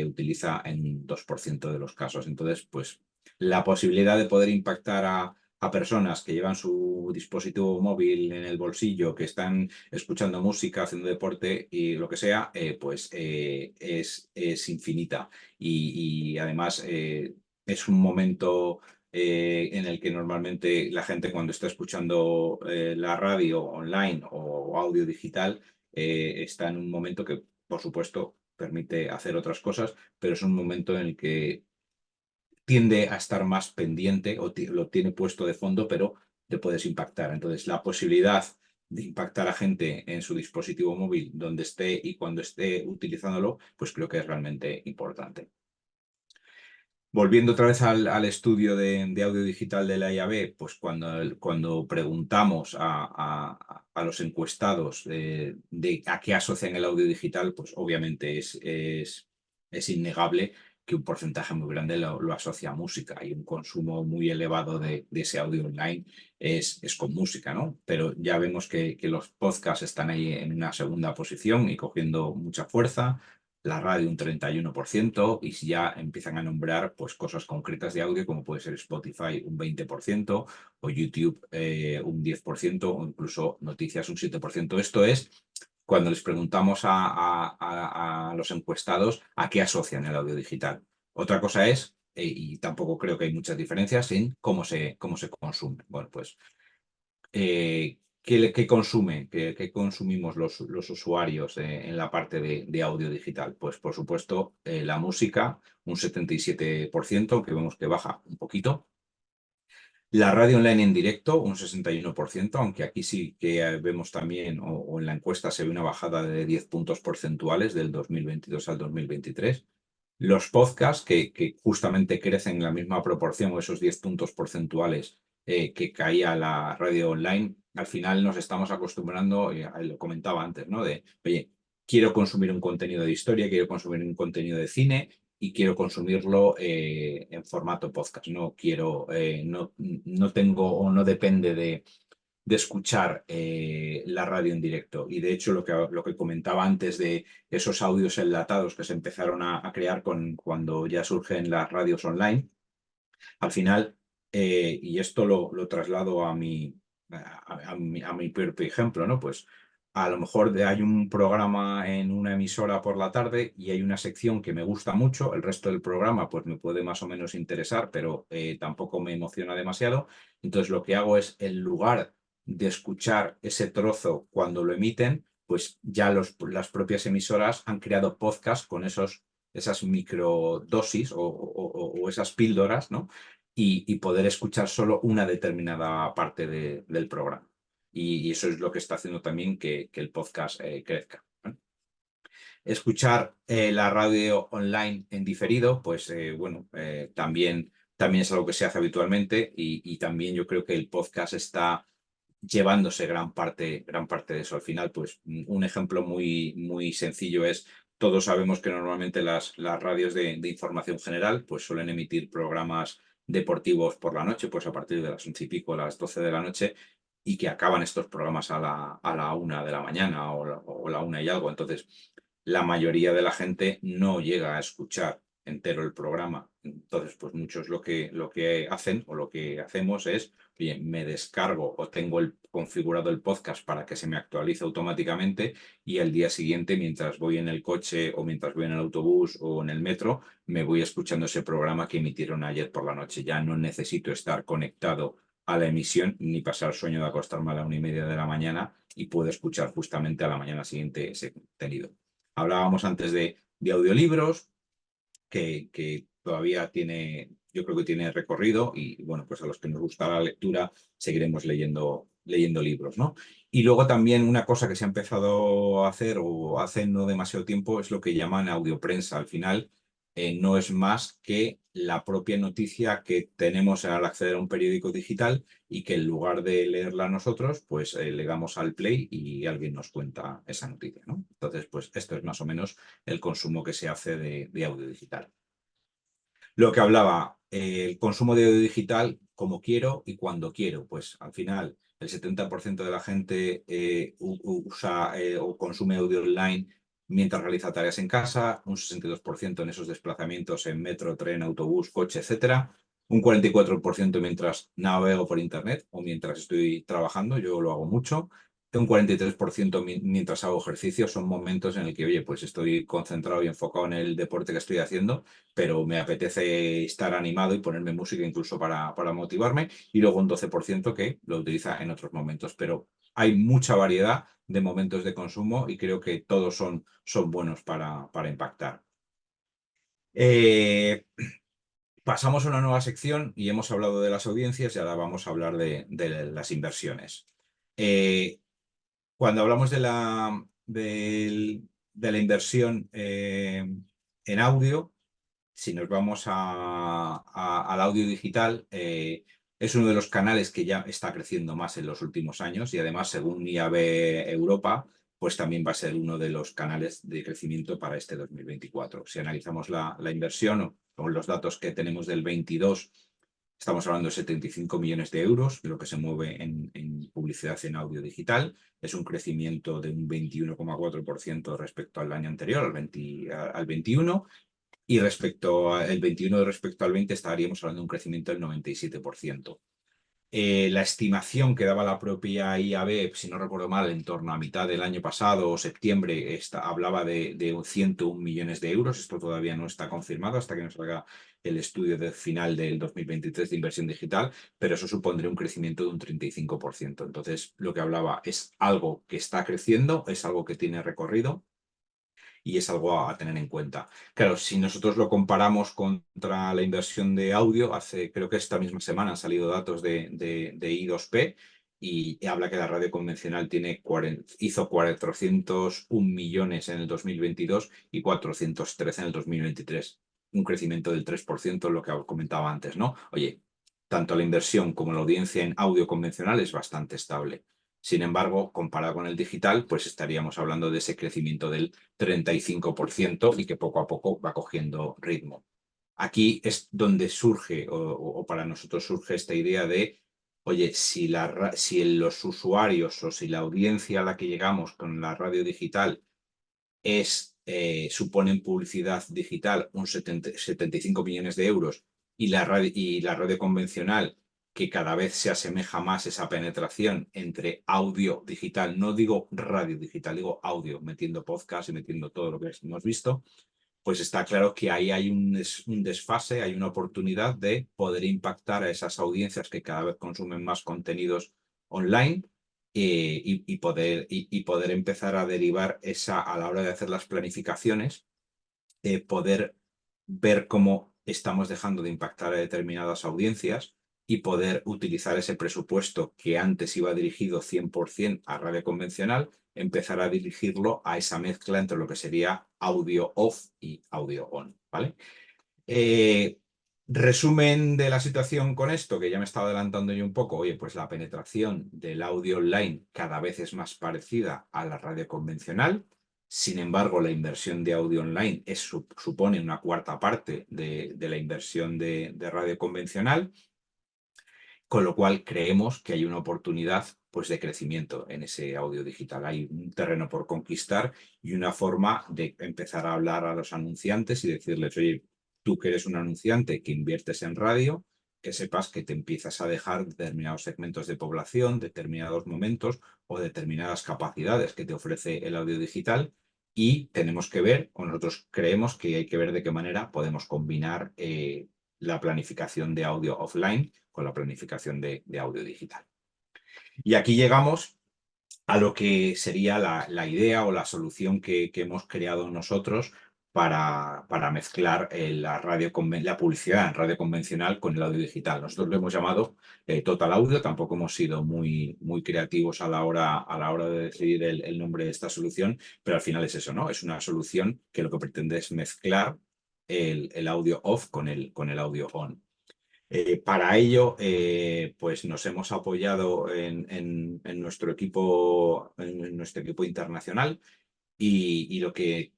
utiliza en 2% de los casos. Entonces, pues la posibilidad de poder impactar a personas que llevan su dispositivo móvil en el bolsillo, que están escuchando música, haciendo deporte y lo que sea, es infinita. Y además es un momento en el que normalmente la gente cuando está escuchando la radio online o audio digital está en un momento que, por supuesto, permite hacer otras cosas, pero es un momento en el que tiende a estar más pendiente o lo tiene puesto de fondo, pero te puedes impactar. Entonces, la posibilidad de impactar a gente en su dispositivo móvil donde esté y cuando esté utilizándolo, pues creo que es realmente importante. Volviendo otra vez al estudio de audio digital de la IAB, pues cuando preguntamos a los encuestados de a qué asocian el audio digital, pues obviamente es innegable que un porcentaje muy grande lo asocia a música y un consumo muy elevado de ese audio online es con música, ¿no? Pero ya vemos que los podcasts están ahí en una segunda posición y cogiendo mucha fuerza. la radio un 31%, y si ya empiezan a nombrar pues, cosas concretas de audio, como puede ser Spotify un 20%, o YouTube un 10%, o incluso noticias un 7%. Esto es cuando les preguntamos a los encuestados a qué asocian el audio digital. Otra cosa es, y tampoco creo que hay muchas diferencias, en cómo se consume. Bueno, pues ¿qué consume? ¿Qué consumimos los usuarios en la parte de audio digital? Pues por supuesto la música, un 77%, aunque vemos que baja un poquito. La radio online en directo, un 61%, aunque aquí sí que vemos también, o en la encuesta se ve una bajada de 10 puntos porcentuales del 2022 al 2023. Los podcasts, que justamente crecen en la misma proporción, o esos 10 puntos porcentuales que caía la radio online, al final nos estamos acostumbrando, lo comentaba antes, ¿no? De, oye, quiero consumir un contenido de historia, quiero consumir un contenido de cine y quiero consumirlo en formato podcast. No quiero, no tengo o no depende de escuchar la radio en directo. Y de hecho, lo que comentaba antes de esos audios enlatados que se empezaron a crear cuando ya surgen las radios online, al final, y esto lo traslado a mi propio ejemplo, ¿no? Pues a lo mejor hay un programa en una emisora por la tarde y hay una sección que me gusta mucho, el resto del programa pues me puede más o menos interesar, pero tampoco me emociona demasiado. Entonces lo que hago es, en lugar de escuchar ese trozo cuando lo emiten, pues ya las propias emisoras han creado podcasts con esas microdosis o esas píldoras, ¿no? Y poder escuchar solo una determinada parte del programa. Y eso es lo que está haciendo también que el podcast crezca, ¿no? Escuchar la radio online en diferido, pues bueno, también es algo que se hace habitualmente, y también yo creo que el podcast está llevándose gran parte de eso. Al final, pues un ejemplo muy sencillo es, todos sabemos que normalmente las radios de información general pues suelen emitir programas deportivos por la noche, pues a partir de las 11 y pico, a las 12 de la noche, y que acaban estos programas a la 1 de la mañana, o la 1 y algo. Entonces, la mayoría de la gente no llega a escuchar entero el programa. Entonces, pues muchos lo que hacen, o lo que hacemos es, oye, me descargo o tengo configurado el podcast para que se me actualice automáticamente, y al día siguiente, mientras voy en el coche, o mientras voy en el autobús o en el metro, me voy escuchando ese programa que emitieron ayer por la noche. Ya no necesito estar conectado a la emisión ni pasar sueño de acostarme a la 1:30 de la mañana, y puedo escuchar justamente a la mañana siguiente ese contenido. Hablábamos antes de audiolibros, que todavía yo creo que tiene recorrido, y bueno, pues a los que nos gusta la lectura seguiremos leyendo libros, ¿no? Y luego también una cosa que se ha empezado a hacer, o hace no demasiado tiempo, es lo que llaman audioprensa. Al final no es más que la propia noticia que tenemos al acceder a un periódico digital, y que en lugar de leerla nosotros, pues le damos al play y alguien nos cuenta esa noticia, ¿no? Entonces, pues esto es más o menos el consumo que se hace de audio digital. Lo que hablaba, el consumo de audio digital, como quiero y cuando quiero. Pues al final el 70% de la gente usa o consume audio online mientras realiza tareas en casa, un 62% en esos desplazamientos en metro, tren, autobús, coche, etcétera, un 44% mientras navego por internet o mientras estoy trabajando. Yo lo hago mucho. Un 43% mientras hago ejercicio. Son momentos en el que, oye, pues estoy concentrado y enfocado en el deporte que estoy haciendo, pero me apetece estar animado y ponerme música incluso para motivarme. Y luego un 12% que lo utiliza en otros momentos. Pero hay mucha variedad de momentos de consumo, y creo que todos son buenos para impactar. Pasamos a una nueva sección, y hemos hablado de las audiencias, y ahora vamos a hablar de las inversiones. Cuando hablamos de la inversión en audio, si nos vamos al audio digital, es uno de los canales que ya está creciendo más en los últimos años, y además, según IAB Europa, pues también va a ser uno de los canales de crecimiento para este 2024. Si analizamos la inversión, o con los datos que tenemos del 22, estamos hablando de 75 millones de euros, lo que se mueve en publicidad publicidad en audio digital. Es un crecimiento de un 21,4% respecto al año anterior, al 21, y respecto al 21 respecto al 20 estaríamos hablando de un crecimiento del 97%. La estimación que daba la propia IAB, si no recuerdo mal, en torno a mitad del año pasado o septiembre, hablaba de 101 millones de euros. Esto todavía no está confirmado hasta que nos salga el estudio de final del 2023 de inversión digital, pero eso supondría un crecimiento de un 35%. Entonces, lo que hablaba es algo que está creciendo, es algo que tiene recorrido y es algo a tener en cuenta. Claro, si nosotros lo comparamos contra la inversión de audio, creo que esta misma semana han salido datos de I2P y habla que la radio convencional hizo 401 millones en el 2022 y 413 en el 2023. Un crecimiento del 3%, lo que comentaba antes, ¿no? Oye, tanto la inversión como la audiencia en audio convencional es bastante estable. Sin embargo, comparado con el digital, pues estaríamos hablando de ese crecimiento del 35% y que poco a poco va cogiendo ritmo. Aquí es donde surge, o para nosotros surge esta idea de, oye, si los usuarios o si la audiencia a la que llegamos con la radio digital suponen publicidad digital 75 millones de euros y la radio convencional que cada vez se asemeja más esa penetración entre audio digital, no digo radio digital, digo audio, metiendo podcast y metiendo todo lo que hemos visto, pues está claro que ahí hay un desfase, hay una oportunidad de poder impactar a esas audiencias que cada vez consumen más contenidos online y poder empezar a derivar a la hora de hacer las planificaciones, poder ver cómo estamos dejando de impactar a determinadas audiencias y poder utilizar ese presupuesto que antes iba dirigido 100% a radio convencional, empezar a dirigirlo a esa mezcla entre lo que sería audio off y audio on, ¿vale? Resumen de la situación con esto, que ya me estaba adelantando yo un poco. Oye, pues la penetración del audio online cada vez es más parecida a la radio convencional. Sin embargo, la inversión de audio online supone una cuarta parte de la inversión de radio convencional, con lo cual creemos que hay una oportunidad pues, de crecimiento en ese audio digital. Hay un terreno por conquistar y una forma de empezar a hablar a los anunciantes y decirles, oye, tú que eres un anunciante que inviertes en radio, que sepas que te empiezas a dejar determinados segmentos de población, determinados momentos o determinadas capacidades que te ofrece el audio digital y tenemos que ver, o nosotros creemos que hay que ver de qué manera podemos combinar la planificación de audio offline con la planificación de audio digital. Y aquí llegamos a lo que sería la idea o la solución que hemos creado nosotros para mezclar la publicidad en radio convencional con el audio digital. Nosotros lo hemos llamado Total Audio, tampoco hemos sido muy creativos a la hora de decidir el nombre de esta solución, pero al final es eso, ¿no? Es una solución que lo que pretende es mezclar el audio off con el audio on. Para ello, pues nos hemos apoyado en nuestro equipo internacional y lo que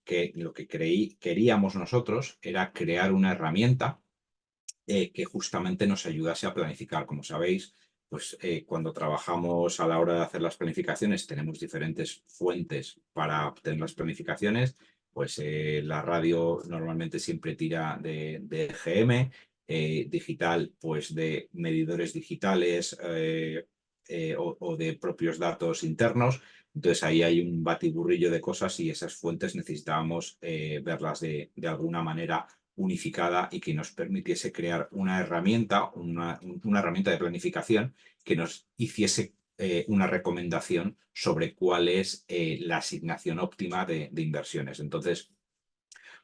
queríamos nosotros era crear una herramienta que justamente nos ayudase a planificar. Como sabéis, pues cuando trabajamos a la hora de hacer las planificaciones tenemos diferentes fuentes para obtener las planificaciones. Pues la radio normalmente siempre tira de GM, digital, pues de medidores digitales o de propios datos internos. Entonces ahí hay un batiburrillo de cosas y esas fuentes necesitábamos verlas de alguna manera unificada y que nos permitiese crear una herramienta de planificación que nos hiciese una recomendación sobre cuál es la asignación óptima de inversiones. Entonces,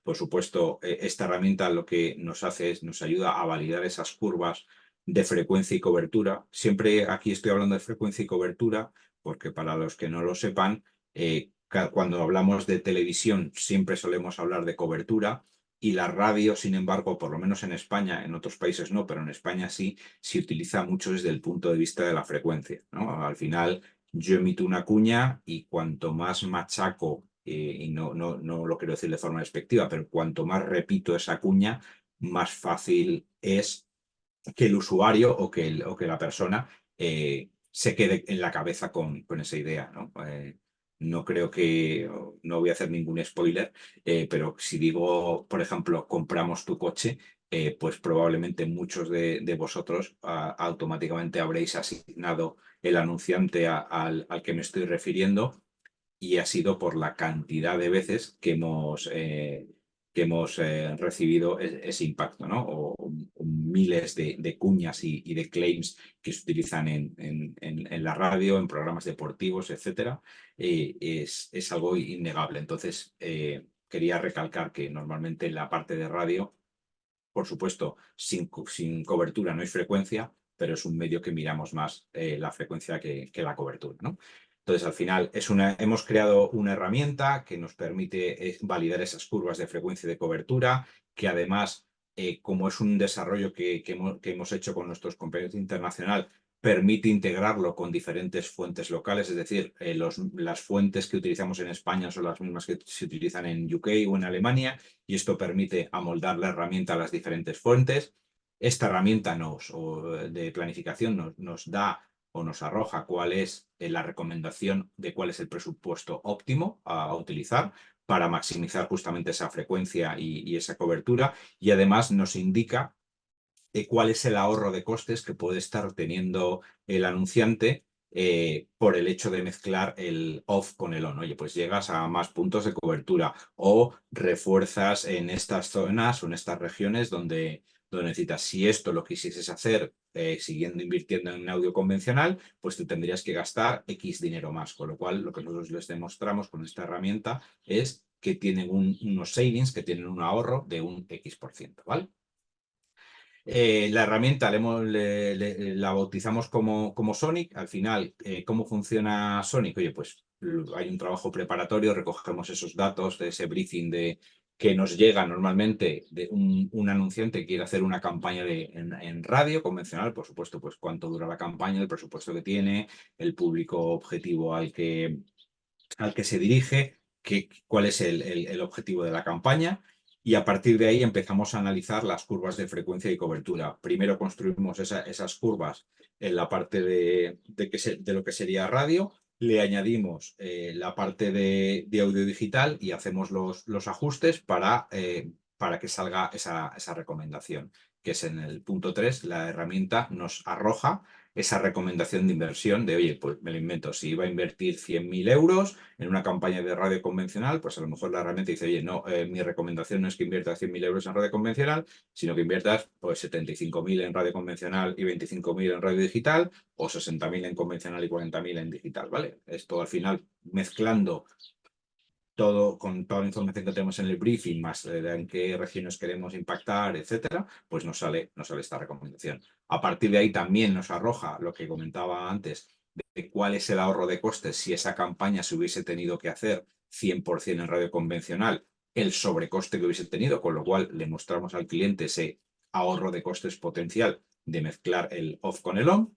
por supuesto, esta herramienta lo que nos hace es nos ayuda a validar esas curvas de frecuencia y cobertura. Siempre aquí estoy hablando de frecuencia y cobertura porque para los que no lo sepan, cuando hablamos de televisión siempre solemos hablar de cobertura y la radio, sin embargo, por lo menos en España, en otros países no, pero en España sí, se utiliza mucho desde el punto de vista de la frecuencia, ¿no? Al final, yo emito una cuña y cuanto más machaco, y no lo quiero decir de forma despectiva, pero cuanto más repito esa cuña, más fácil es que el usuario o que la persona se quede en la cabeza con esa idea, ¿no? No creo que, no voy a hacer ningún spoiler, pero si digo, por ejemplo, compramos tu coche, pues probablemente muchos de vosotros automáticamente habréis asignado el anunciante al que me estoy refiriendo, y ha sido por la cantidad de veces que hemos recibido ese impacto, ¿no? O miles de cuñas y de claims que se utilizan en la radio, en programas deportivos, etcétera. Es algo innegable. Entonces, quería recalcar que normalmente en la parte de radio, por supuesto, sin cobertura no hay frecuencia, pero es un medio que miramos más la frecuencia que la cobertura, ¿no? Entonces, al final, hemos creado una herramienta que nos permite validar esas curvas de frecuencia y de cobertura, que además, como es un desarrollo que hemos hecho con nuestros compañeros internacional, permite integrarlo con diferentes fuentes locales, es decir, las fuentes que utilizamos en España son las mismas que se utilizan en UK o en Alemania, y esto permite amoldar la herramienta a las diferentes fuentes. Esta herramienta de planificación nos da o nos arroja cuál es la recomendación de cuál es el presupuesto óptimo a utilizar para maximizar justamente esa frecuencia y esa cobertura, y además nos indica cuál es el ahorro de costes que puede estar teniendo el anunciante por el hecho de mezclar el off con el on. Oye, pues llegas a más puntos de cobertura o refuerzas en estas zonas o en estas regiones donde necesitas. Si esto lo quisieses hacer siguiendo invirtiendo en audio convencional, pues tú tendrías que gastar X dinero más. Con lo cual, lo que nosotros les demostramos con esta herramienta es que tienen unos savings, que tienen un ahorro de un X%, ¿vale? La herramienta la bautizamos como Sonic. Al final, ¿cómo funciona Sonic? Oye, pues hay un trabajo preparatorio, recogemos esos datos de ese briefing que nos llega normalmente de un anunciante que quiere hacer una campaña en radio convencional, por supuesto, pues cuánto dura la campaña, el presupuesto que tiene, el público objetivo al que se dirige, cuál es el objetivo de la campaña, y a partir de ahí empezamos a analizar las curvas de frecuencia y cobertura. Primero construimos esas curvas en la parte de lo que sería radio, le añadimos la parte de audio digital y hacemos los ajustes para que salga esa recomendación, que es en el punto 3. La herramienta nos arroja esa recomendación de inversión de, oye, pues me lo invento, si iba a invertir 100.000 euros en una campaña de radio convencional, pues a lo mejor la herramienta dice, oye, no, mi recomendación no es que inviertas 100.000 euros en radio convencional, sino que inviertas pues 75.000 en radio convencional y 25.000 en radio digital, o 60.000 en convencional y 40.000 en digital, ¿vale? Esto al final mezclando todo con toda la información que tenemos en el briefing, más en qué regiones queremos impactar, etcétera, pues nos sale esta recomendación. A partir de ahí también nos arroja lo que comentaba antes, de cuál es el ahorro de costes si esa campaña se hubiese tenido que hacer 100% en radio convencional, el sobrecoste que hubiese tenido, con lo cual le mostramos al cliente ese ahorro de costes potencial de mezclar el off con el on.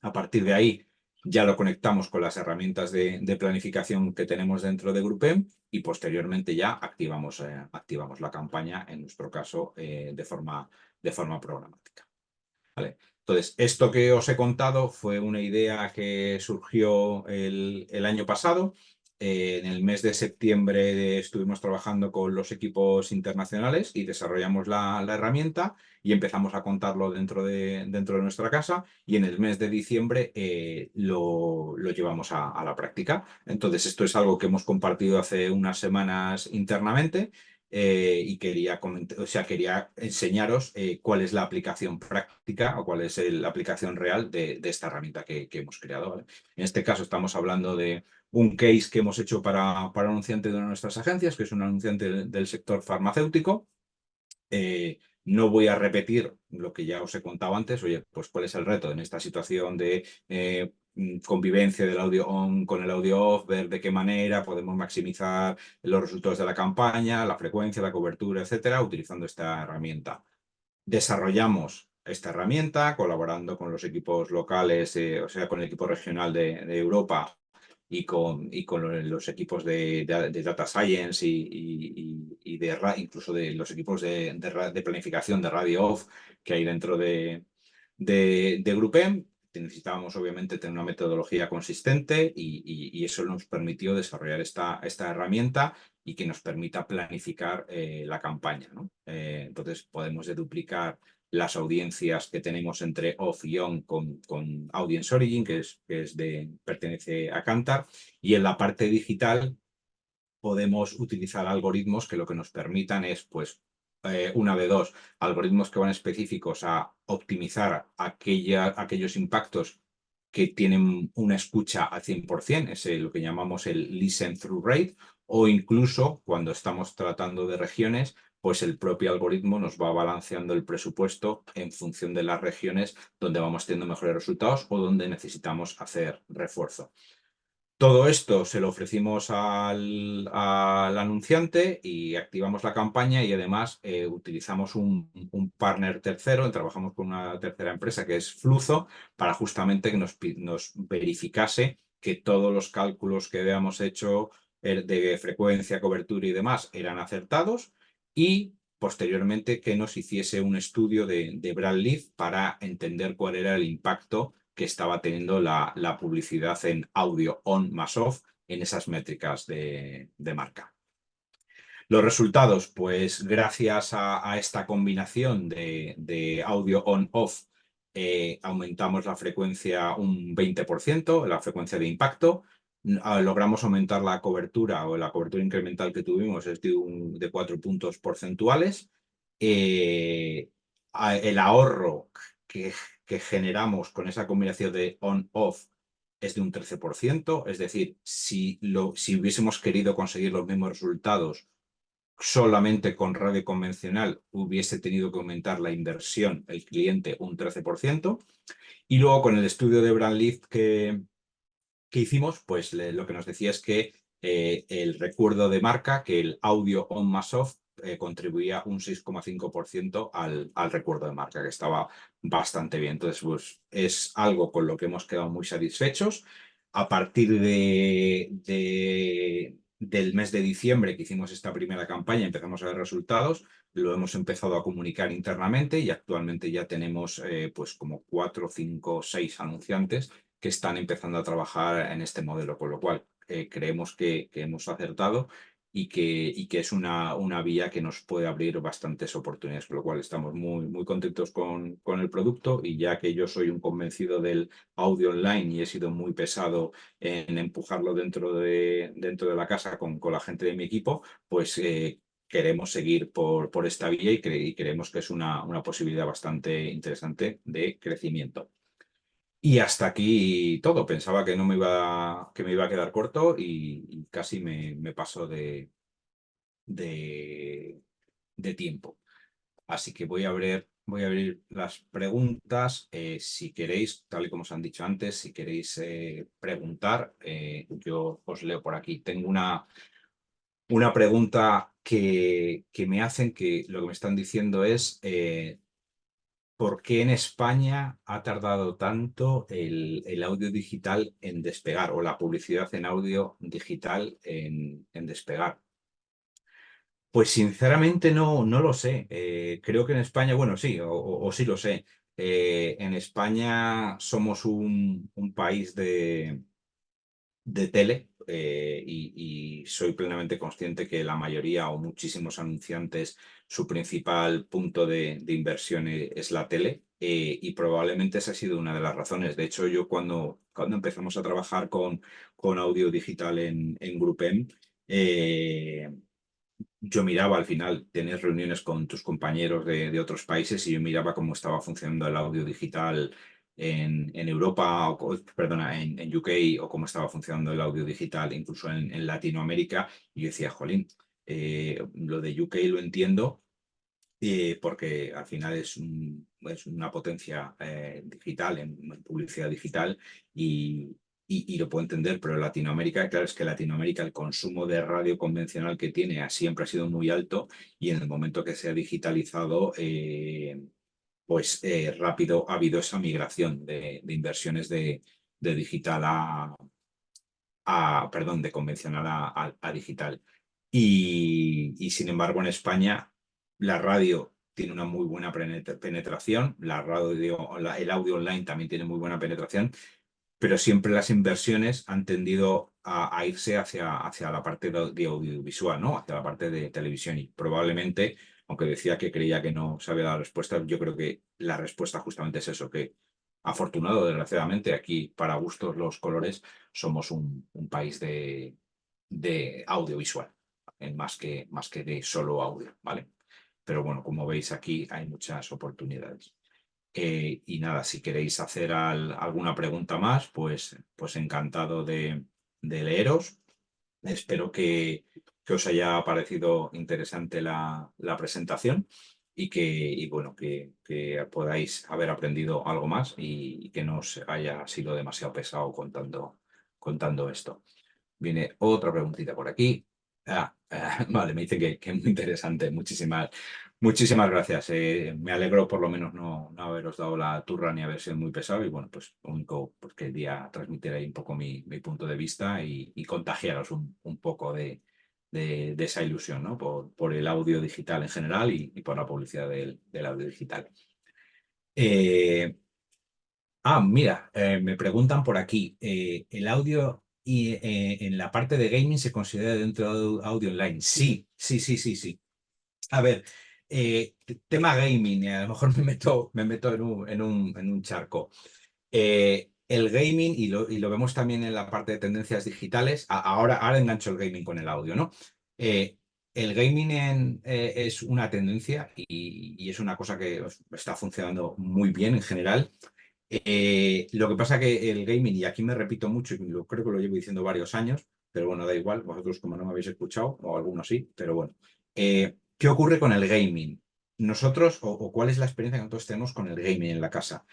A partir de ahí ya lo conectamos con las herramientas de planificación que tenemos dentro de GroupM, y posteriormente ya activamos la campaña, en nuestro caso, de forma programática. ¿Vale? Entonces, esto que os he contado fue una idea que surgió el año pasado. En el mes de septiembre estuvimos trabajando con los equipos internacionales y desarrollamos la herramienta y empezamos a contarlo dentro de nuestra casa, y en el mes de diciembre lo llevamos a la práctica. Entonces, esto es algo que hemos compartido hace unas semanas internamente, y quería enseñaros cuál es la aplicación práctica o cuál es la aplicación real de esta herramienta que hemos creado, ¿vale? En este caso estamos hablando de un case que hemos hecho para un anunciante de una de nuestras agencias, que es un anunciante del sector farmacéutico. No voy a repetir lo que ya os he contado antes. Oye, pues cuál es el reto en esta situación de convivencia del audio on con el audio off, ver de qué manera podemos maximizar los resultados de la campaña, la frecuencia, la cobertura, etcétera, utilizando esta herramienta. Desarrollamos esta herramienta colaborando con los equipos locales, o sea, con el equipo regional de Europa, y con los equipos de Data Science incluso de los equipos de planificación de Radio Off que hay dentro de GroupM. necesitábamos obviamente tener una metodología consistente y eso nos permitió desarrollar esta herramienta y que nos permita planificar la campaña, ¿no? Entonces podemos deduplicar las audiencias que tenemos entre off y on con Audience Origin, pertenece a Kantar, y en la parte digital podemos utilizar algoritmos que lo que nos permitan es, pues, una de dos, algoritmos que van específicos a optimizar aquellos impactos que tienen una escucha al 100%, es lo que llamamos el listen through rate, o incluso cuando estamos tratando de regiones, pues el propio algoritmo nos va balanceando el presupuesto en función de las regiones donde vamos teniendo mejores resultados o donde necesitamos hacer refuerzo. Todo esto se lo ofrecimos al anunciante y activamos la campaña y además utilizamos un partner tercero, trabajamos con una tercera empresa que es Fluzo para justamente que nos verificase que todos los cálculos que habíamos hecho de frecuencia, cobertura y demás eran acertados y posteriormente que nos hiciese un estudio de brand lift para entender cuál era el impacto que estaba teniendo la publicidad en audio on más off en esas métricas de marca. Los resultados, pues gracias a esta combinación de audio on-off, aumentamos la frecuencia un 20%, la frecuencia de impacto. Logramos aumentar la cobertura o la cobertura incremental que tuvimos es de 4 puntos porcentuales. El ahorro que, que generamos con esa combinación de on-off es de un 13%, es decir, si hubiésemos querido conseguir los mismos resultados solamente con radio convencional hubiese tenido que aumentar la inversión el cliente un 13%. Y luego con el estudio de Brand Lift que hicimos, pues lo que nos decía es que el recuerdo de marca, que el audio on más off, contribuía un 6,5% al recuerdo de marca, que estaba bastante bien. Entonces, pues es algo con lo que hemos quedado muy satisfechos. A partir del mes de diciembre que hicimos esta primera campaña, empezamos a ver resultados, lo hemos empezado a comunicar internamente y actualmente ya tenemos pues como 4, 5, 6 anunciantes que están empezando a trabajar en este modelo, con lo cual creemos que hemos acertado y que es una vía que nos puede abrir bastantes oportunidades, con lo cual estamos muy, muy contentos con el producto y ya que yo soy un convencido del audio online y he sido muy pesado en empujarlo dentro de la casa con la gente de mi equipo, pues queremos seguir por esta vía y creemos que es una posibilidad bastante interesante de crecimiento. Y hasta aquí todo. Pensaba que que me iba a quedar corto y casi me paso de, de tiempo. Así que voy a abrir las preguntas. Si queréis, tal y como os han dicho antes, si queréis preguntar, yo os leo por aquí. Tengo una pregunta que me hacen, que lo que me están diciendo es ¿por qué en España ha tardado tanto el audio digital en despegar o la publicidad en audio digital en despegar? Pues sinceramente no lo sé. Creo que en España, bueno, sí, o sí lo sé. En España somos un país de tele y soy plenamente consciente que la mayoría o muchísimos anunciantes, su principal punto de inversión es la tele y probablemente esa ha sido una de las razones. De hecho, yo cuando empezamos a trabajar con audio digital en GroupM, yo miraba al final, tienes reuniones con tus compañeros de otros países y yo miraba cómo estaba funcionando el audio digital en Europa, perdona, en UK o cómo estaba funcionando el audio digital incluso en Latinoamérica y yo decía, jolín, lo de UK lo entiendo porque al final es una potencia digital, en publicidad digital y lo puedo entender, pero en Latinoamérica, claro, es que en Latinoamérica el consumo de radio convencional que tiene siempre ha sido muy alto y en el momento que se ha digitalizado, pues rápido ha habido esa migración de inversiones de digital perdón, de convencional a digital. Y sin embargo, en España, la radio tiene una muy buena penetración, el audio online también tiene muy buena penetración, pero siempre las inversiones han tendido a irse hacia la parte de audiovisual, ¿no? Hacia la parte de televisión y probablemente, aunque decía que creía que no sabía la respuesta, yo creo que la respuesta justamente es eso, que afortunado, o desgraciadamente, aquí para gustos los colores somos un país de audiovisual, más que de solo audio, ¿vale? Pero bueno, como veis aquí hay muchas oportunidades. Y nada, si queréis hacer alguna pregunta más, pues encantado de leeros. Espero que os haya parecido interesante la presentación y bueno, que podáis haber aprendido algo más y que no os haya sido demasiado pesado contando esto. Viene otra preguntita por aquí. Vale, me dice que es muy interesante. Muchísimas gracias. Me alegro por lo menos no haberos dado la turra ni haber sido muy pesado. Y bueno, pues lo único, pues quería transmitir ahí un poco mi punto de vista y contagiaros un poco de esa ilusión, ¿no? Por el audio digital en general y por la publicidad del audio digital. Eh, Mira, me preguntan por aquí, ¿el audio en la parte de gaming se considera dentro de audio online? Sí, sí, sí, sí, sí. A ver, tema gaming, a lo mejor me meto en un charco. El gaming, y lo vemos también en la parte de tendencias digitales, ahora engancho el gaming con el audio, ¿no? Eh, el gaming es una tendencia y es una cosa que está funcionando muy bien en general. Lo que pasa que el gaming, y aquí me repito mucho, y creo que lo llevo diciendo varios años, pero bueno, da igual, vosotros como no me habéis escuchado, o algunos sí, pero bueno. ¿Qué ocurre con el gaming? Nosotros, o cuál es la experiencia que nosotros tenemos con el gaming en la casa?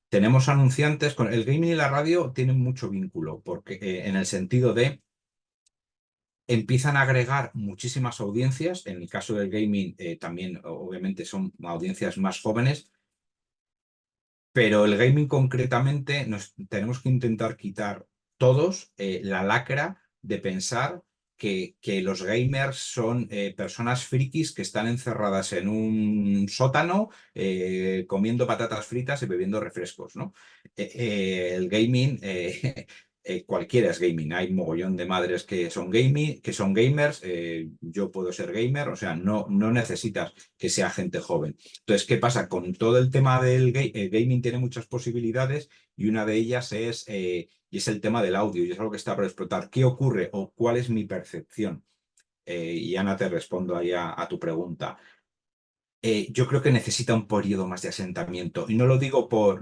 Tenemos anunciantes, con el gaming y la radio tienen mucho vínculo, porque en el sentido de empiezan a agregar muchísimas audiencias, en el caso del gaming también obviamente son audiencias más jóvenes, pero el gaming concretamente nos tenemos que intentar quitar todos la lacra de pensar que los gamers son personas frikis que están encerradas en un sótano comiendo patatas fritas y bebiendo refrescos, ¿no? El gaming, cualquiera es gaming. Hay mogollón de madres que son gaming, que son gamers. Yo puedo ser gamer, o sea, no necesitas que sea gente joven. Entonces, ¿qué pasa? Con todo el tema del gaming tiene muchas posibilidades y una de ellas es el tema del audio y es algo que está por explotar. ¿Qué ocurre o cuál es mi percepción? Y Ana, te respondo ahí a tu pregunta. Yo creo que necesita un periodo más de asentamiento y no lo digo por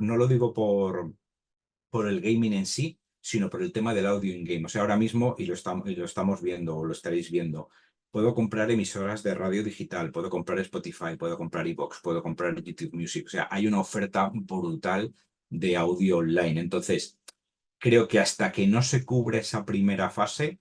el gaming en sí, sino por el tema del audio in-game. O sea, ahora mismo, y lo estamos viendo o lo estaréis viendo, puedo comprar emisoras de radio digital, puedo comprar Spotify, puedo comprar iVoox, puedo comprar YouTube Music. O sea, hay una oferta brutal de audio online. Entonces, creo que hasta que no se cubre esa primera fase,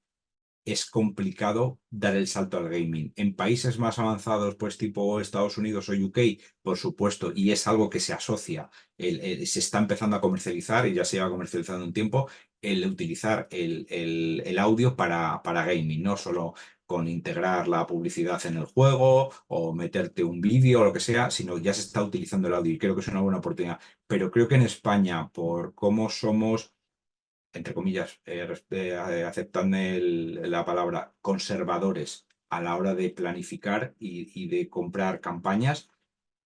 es complicado dar el salto al gaming. En países más avanzados, pues tipo Estados Unidos o UK, por supuesto, y es algo que se asocia, se está empezando a comercializar y ya se lleva comercializando un tiempo, el utilizar el audio para gaming, no solo con integrar la publicidad en el juego o meterte un vídeo o lo que sea, sino ya se está utilizando el audio y creo que es una buena oportunidad. Pero creo que en España, por cómo somos entre comillas, aceptadme la palabra, conservadores a la hora de planificar y de comprar campañas,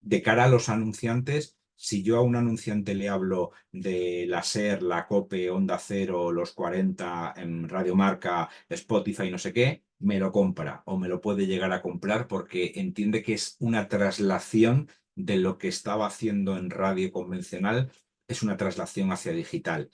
de cara a los anunciantes, si yo a un anunciante le hablo de la SER, la COPE, Onda Cero, los 40 en Radiomarca, Spotify, no sé qué, me lo compra o me lo puede llegar a comprar porque entiende que es una traslación de lo que estaba haciendo en radio convencional, es una traslación hacia digital.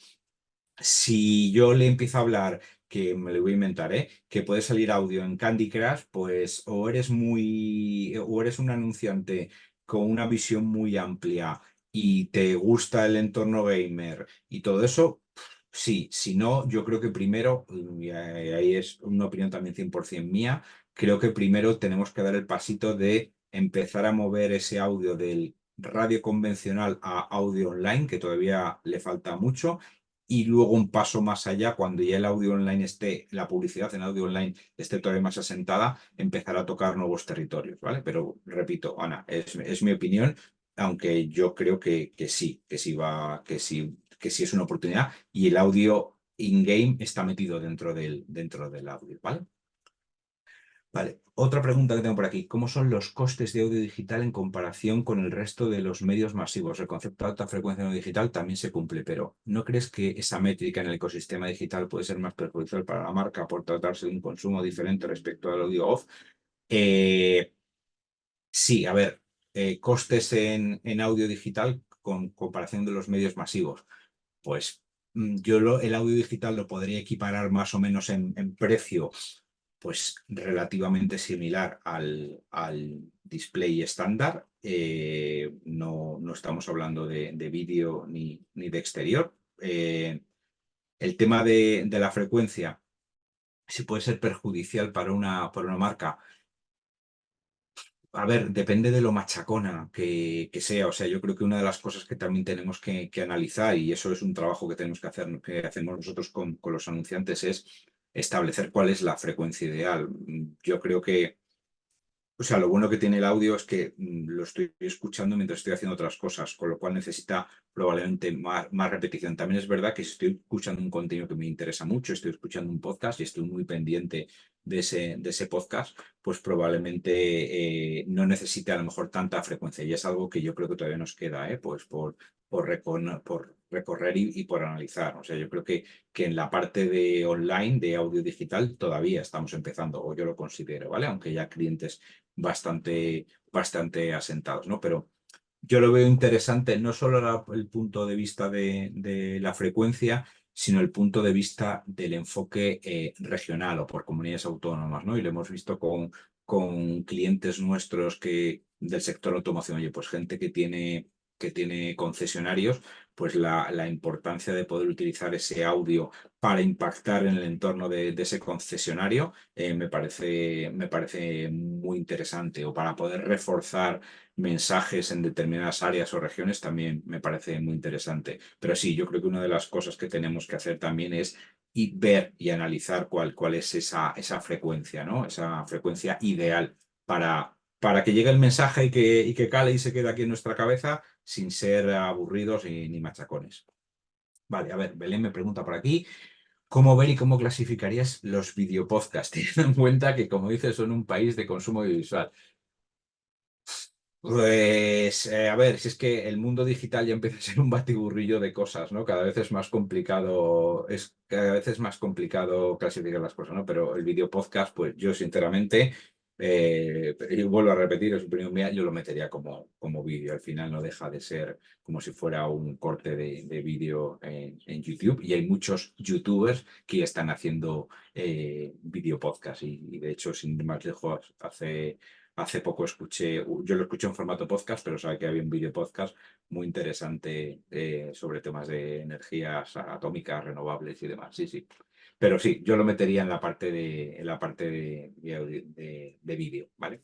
Si yo le empiezo a hablar, que me lo voy a inventar, que puede salir audio en Candy Crush, pues o eres un anunciante con una visión muy amplia y te gusta el entorno gamer y todo eso, sí, si no, yo creo que primero, y ahí es una opinión también 100% mía, creo que primero tenemos que dar el pasito de empezar a mover ese audio del radio convencional a audio online, que todavía le falta mucho y luego un paso más allá, cuando ya el audio online esté, la publicidad en audio online esté todavía más asentada, empezar a tocar nuevos territorios, ¿vale? Pero repito, Ana, es mi opinión, aunque yo creo que sí es una oportunidad y el audio in-game está metido dentro del audio, ¿vale? Vale, otra pregunta que tengo por aquí. ¿Cómo son los costes de audio digital en comparación con el resto de los medios masivos? El concepto de alta frecuencia en audio digital también se cumple, pero ¿no crees que esa métrica en el ecosistema digital puede ser más perjudicial para la marca por tratarse de un consumo diferente respecto al audio off? Eh, sí, a ver, costes en audio digital con comparación de los medios masivos. Pues el audio digital lo podría equiparar más o menos en precio pues relativamente similar al display estándar. No estamos hablando de vídeo ni de exterior. El tema de la frecuencia, si puede ser perjudicial para una marca. A ver, depende de lo machacona que sea. O sea, yo creo que una de las cosas que también tenemos que analizar, y eso es un trabajo que tenemos que hacer, que hacemos nosotros con los anunciantes, es establecer cuál es la frecuencia ideal. Yo creo que o sea, lo bueno que tiene el audio es que lo estoy escuchando mientras estoy haciendo otras cosas, con lo cual necesita probablemente más repetición. También es verdad que si estoy escuchando un contenido que me interesa mucho, estoy escuchando un podcast y estoy muy pendiente de ese podcast, pues probablemente no necesite a lo mejor tanta frecuencia. Y es algo que yo creo que todavía nos queda, pues por recorrer y por analizar. O sea, yo creo que en la parte de online, de audio digital, todavía estamos empezando, o yo lo considero, ¿vale? Aunque ya clientes bastante asentados, ¿no? Pero yo lo veo interesante no solo el punto de vista de la frecuencia, sino el punto de vista del enfoque regional o por comunidades autónomas, ¿no? Y lo hemos visto con clientes nuestros del sector automoción, oye, pues gente que tiene concesionarios, pues la importancia de poder utilizar ese audio para impactar en el entorno de ese concesionario me parece muy interesante o para poder reforzar mensajes en determinadas áreas o regiones también me parece muy interesante. Pero sí, yo creo que una de las cosas que tenemos que hacer también es ver y analizar cuál es esa frecuencia, ¿no? Esa frecuencia ideal para que llegue el mensaje y que cale y se quede aquí en nuestra cabeza sin ser aburridos ni machacones. Vale, a ver, Belén me pregunta por aquí. ¿Cómo ver y cómo clasificarías los videopodcasts, teniendo en cuenta que, como dices, son un país de consumo audiovisual? Pues, a ver, si es que el mundo digital ya empieza a ser un batiburrillo de cosas, ¿no? Cada vez es más complicado clasificar las cosas, ¿no? Pero el video podcast, pues yo sinceramente, y vuelvo a repetir, es opinión mía, yo lo metería como vídeo. Al final no deja de ser como si fuera un corte de vídeo en YouTube. Y hay muchos YouTubers que ya están haciendo video podcast. Y de hecho, sin ir más lejos, hace poco yo lo escuché en formato podcast, pero sabe que había un video podcast muy interesante sobre temas de energías atómicas, renovables y demás. Sí, sí. Pero sí, yo lo metería en la parte de vídeo, ¿vale?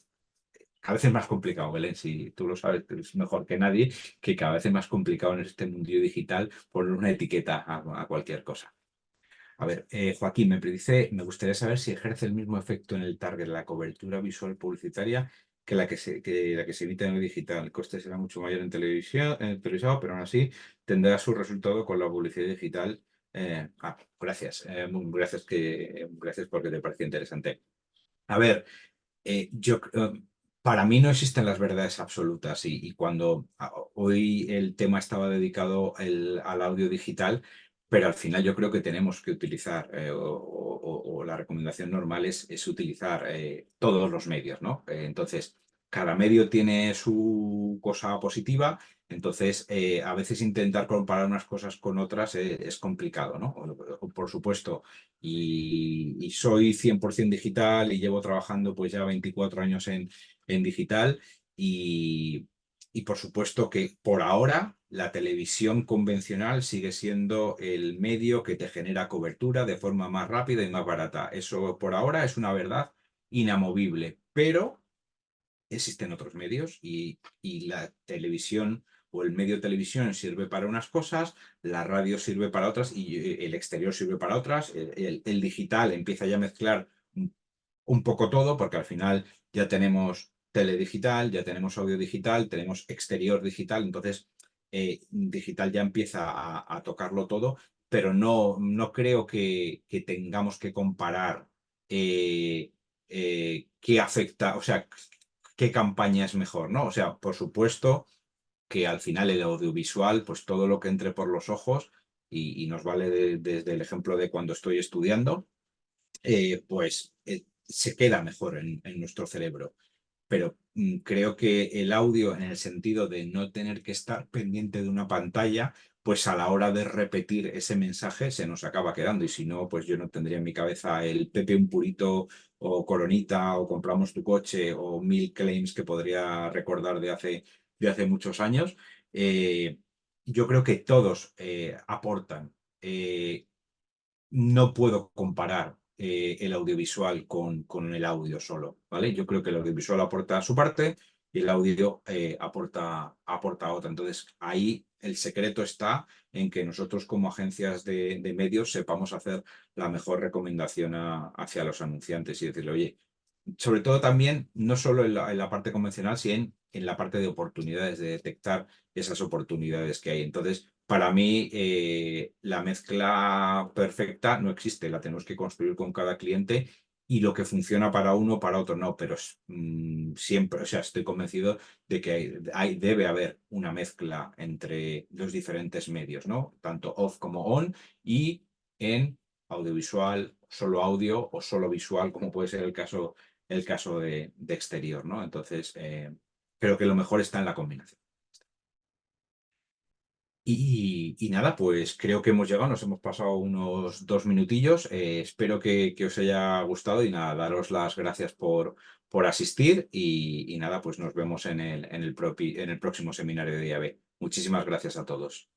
Cada vez es más complicado, Belén, si tú lo sabes, que es mejor que nadie, que cada vez es más complicado en este mundillo digital poner una etiqueta a cualquier cosa. A ver, Joaquín me gustaría saber si ejerce el mismo efecto en el target la cobertura visual publicitaria que la que se emite en el digital. El coste será mucho mayor en televisión, en televisado, pero aún así tendrá su resultado con la publicidad digital. Gracias. Gracias porque te pareció interesante. A ver, para mí no existen las verdades absolutas y cuando hoy el tema estaba dedicado al audio digital, pero al final yo creo que tenemos que utilizar o la recomendación normal es utilizar todos los medios, ¿no? Entonces, cada medio tiene su cosa positiva, entonces a veces intentar comparar unas cosas con otras es complicado, ¿no? Por supuesto y soy 100% digital y llevo trabajando pues ya 24 años en digital y por supuesto que por ahora la televisión convencional sigue siendo el medio que te genera cobertura de forma más rápida y más barata. Eso por ahora es una verdad inamovible, pero existen otros medios y la televisión o el medio de televisión sirve para unas cosas, la radio sirve para otras y el exterior sirve para otras. El digital empieza ya a mezclar un poco todo, porque al final ya tenemos teledigital, ya tenemos audio digital, tenemos exterior digital, entonces digital ya empieza a tocarlo todo, pero no creo que tengamos que comparar qué afecta, o sea, qué campaña es mejor, ¿no? O sea, por supuesto que al final el audiovisual, pues todo lo que entre por los ojos, y nos vale desde el ejemplo de cuando estoy estudiando, pues se queda mejor en nuestro cerebro. Pero creo que el audio, en el sentido de no tener que estar pendiente de una pantalla, pues a la hora de repetir ese mensaje se nos acaba quedando. Y si no, pues yo no tendría en mi cabeza el Pepe un purito o Coronita o compramos tu coche o mil claims que podría recordar de hace muchos años. Eh, yo creo que todos aportan. No puedo comparar el audiovisual con el audio solo, ¿vale? Yo creo que el audiovisual aporta su parte y el audio aporta otra. Entonces, ahí el secreto está en que nosotros como agencias de medios sepamos hacer la mejor recomendación hacia los anunciantes y decirle, oye, sobre todo también, no solo en la parte convencional, sino en la parte de oportunidades, de detectar esas oportunidades que hay. Entonces, para mí, la mezcla perfecta no existe, la tenemos que construir con cada cliente y lo que funciona para uno, para otro no, pero siempre, o sea, estoy convencido de que debe haber una mezcla entre los diferentes medios, ¿no? Tanto off como on y en audiovisual, solo audio o solo visual, como puede ser el caso de exterior, ¿no? Entonces, creo que lo mejor está en la combinación. Y nada, pues creo que hemos llegado, nos hemos pasado unos 2 minutillos. Espero que os haya gustado y nada, daros las gracias por asistir y nada, pues nos vemos en el próximo seminario de IAB. Muchísimas gracias a todos.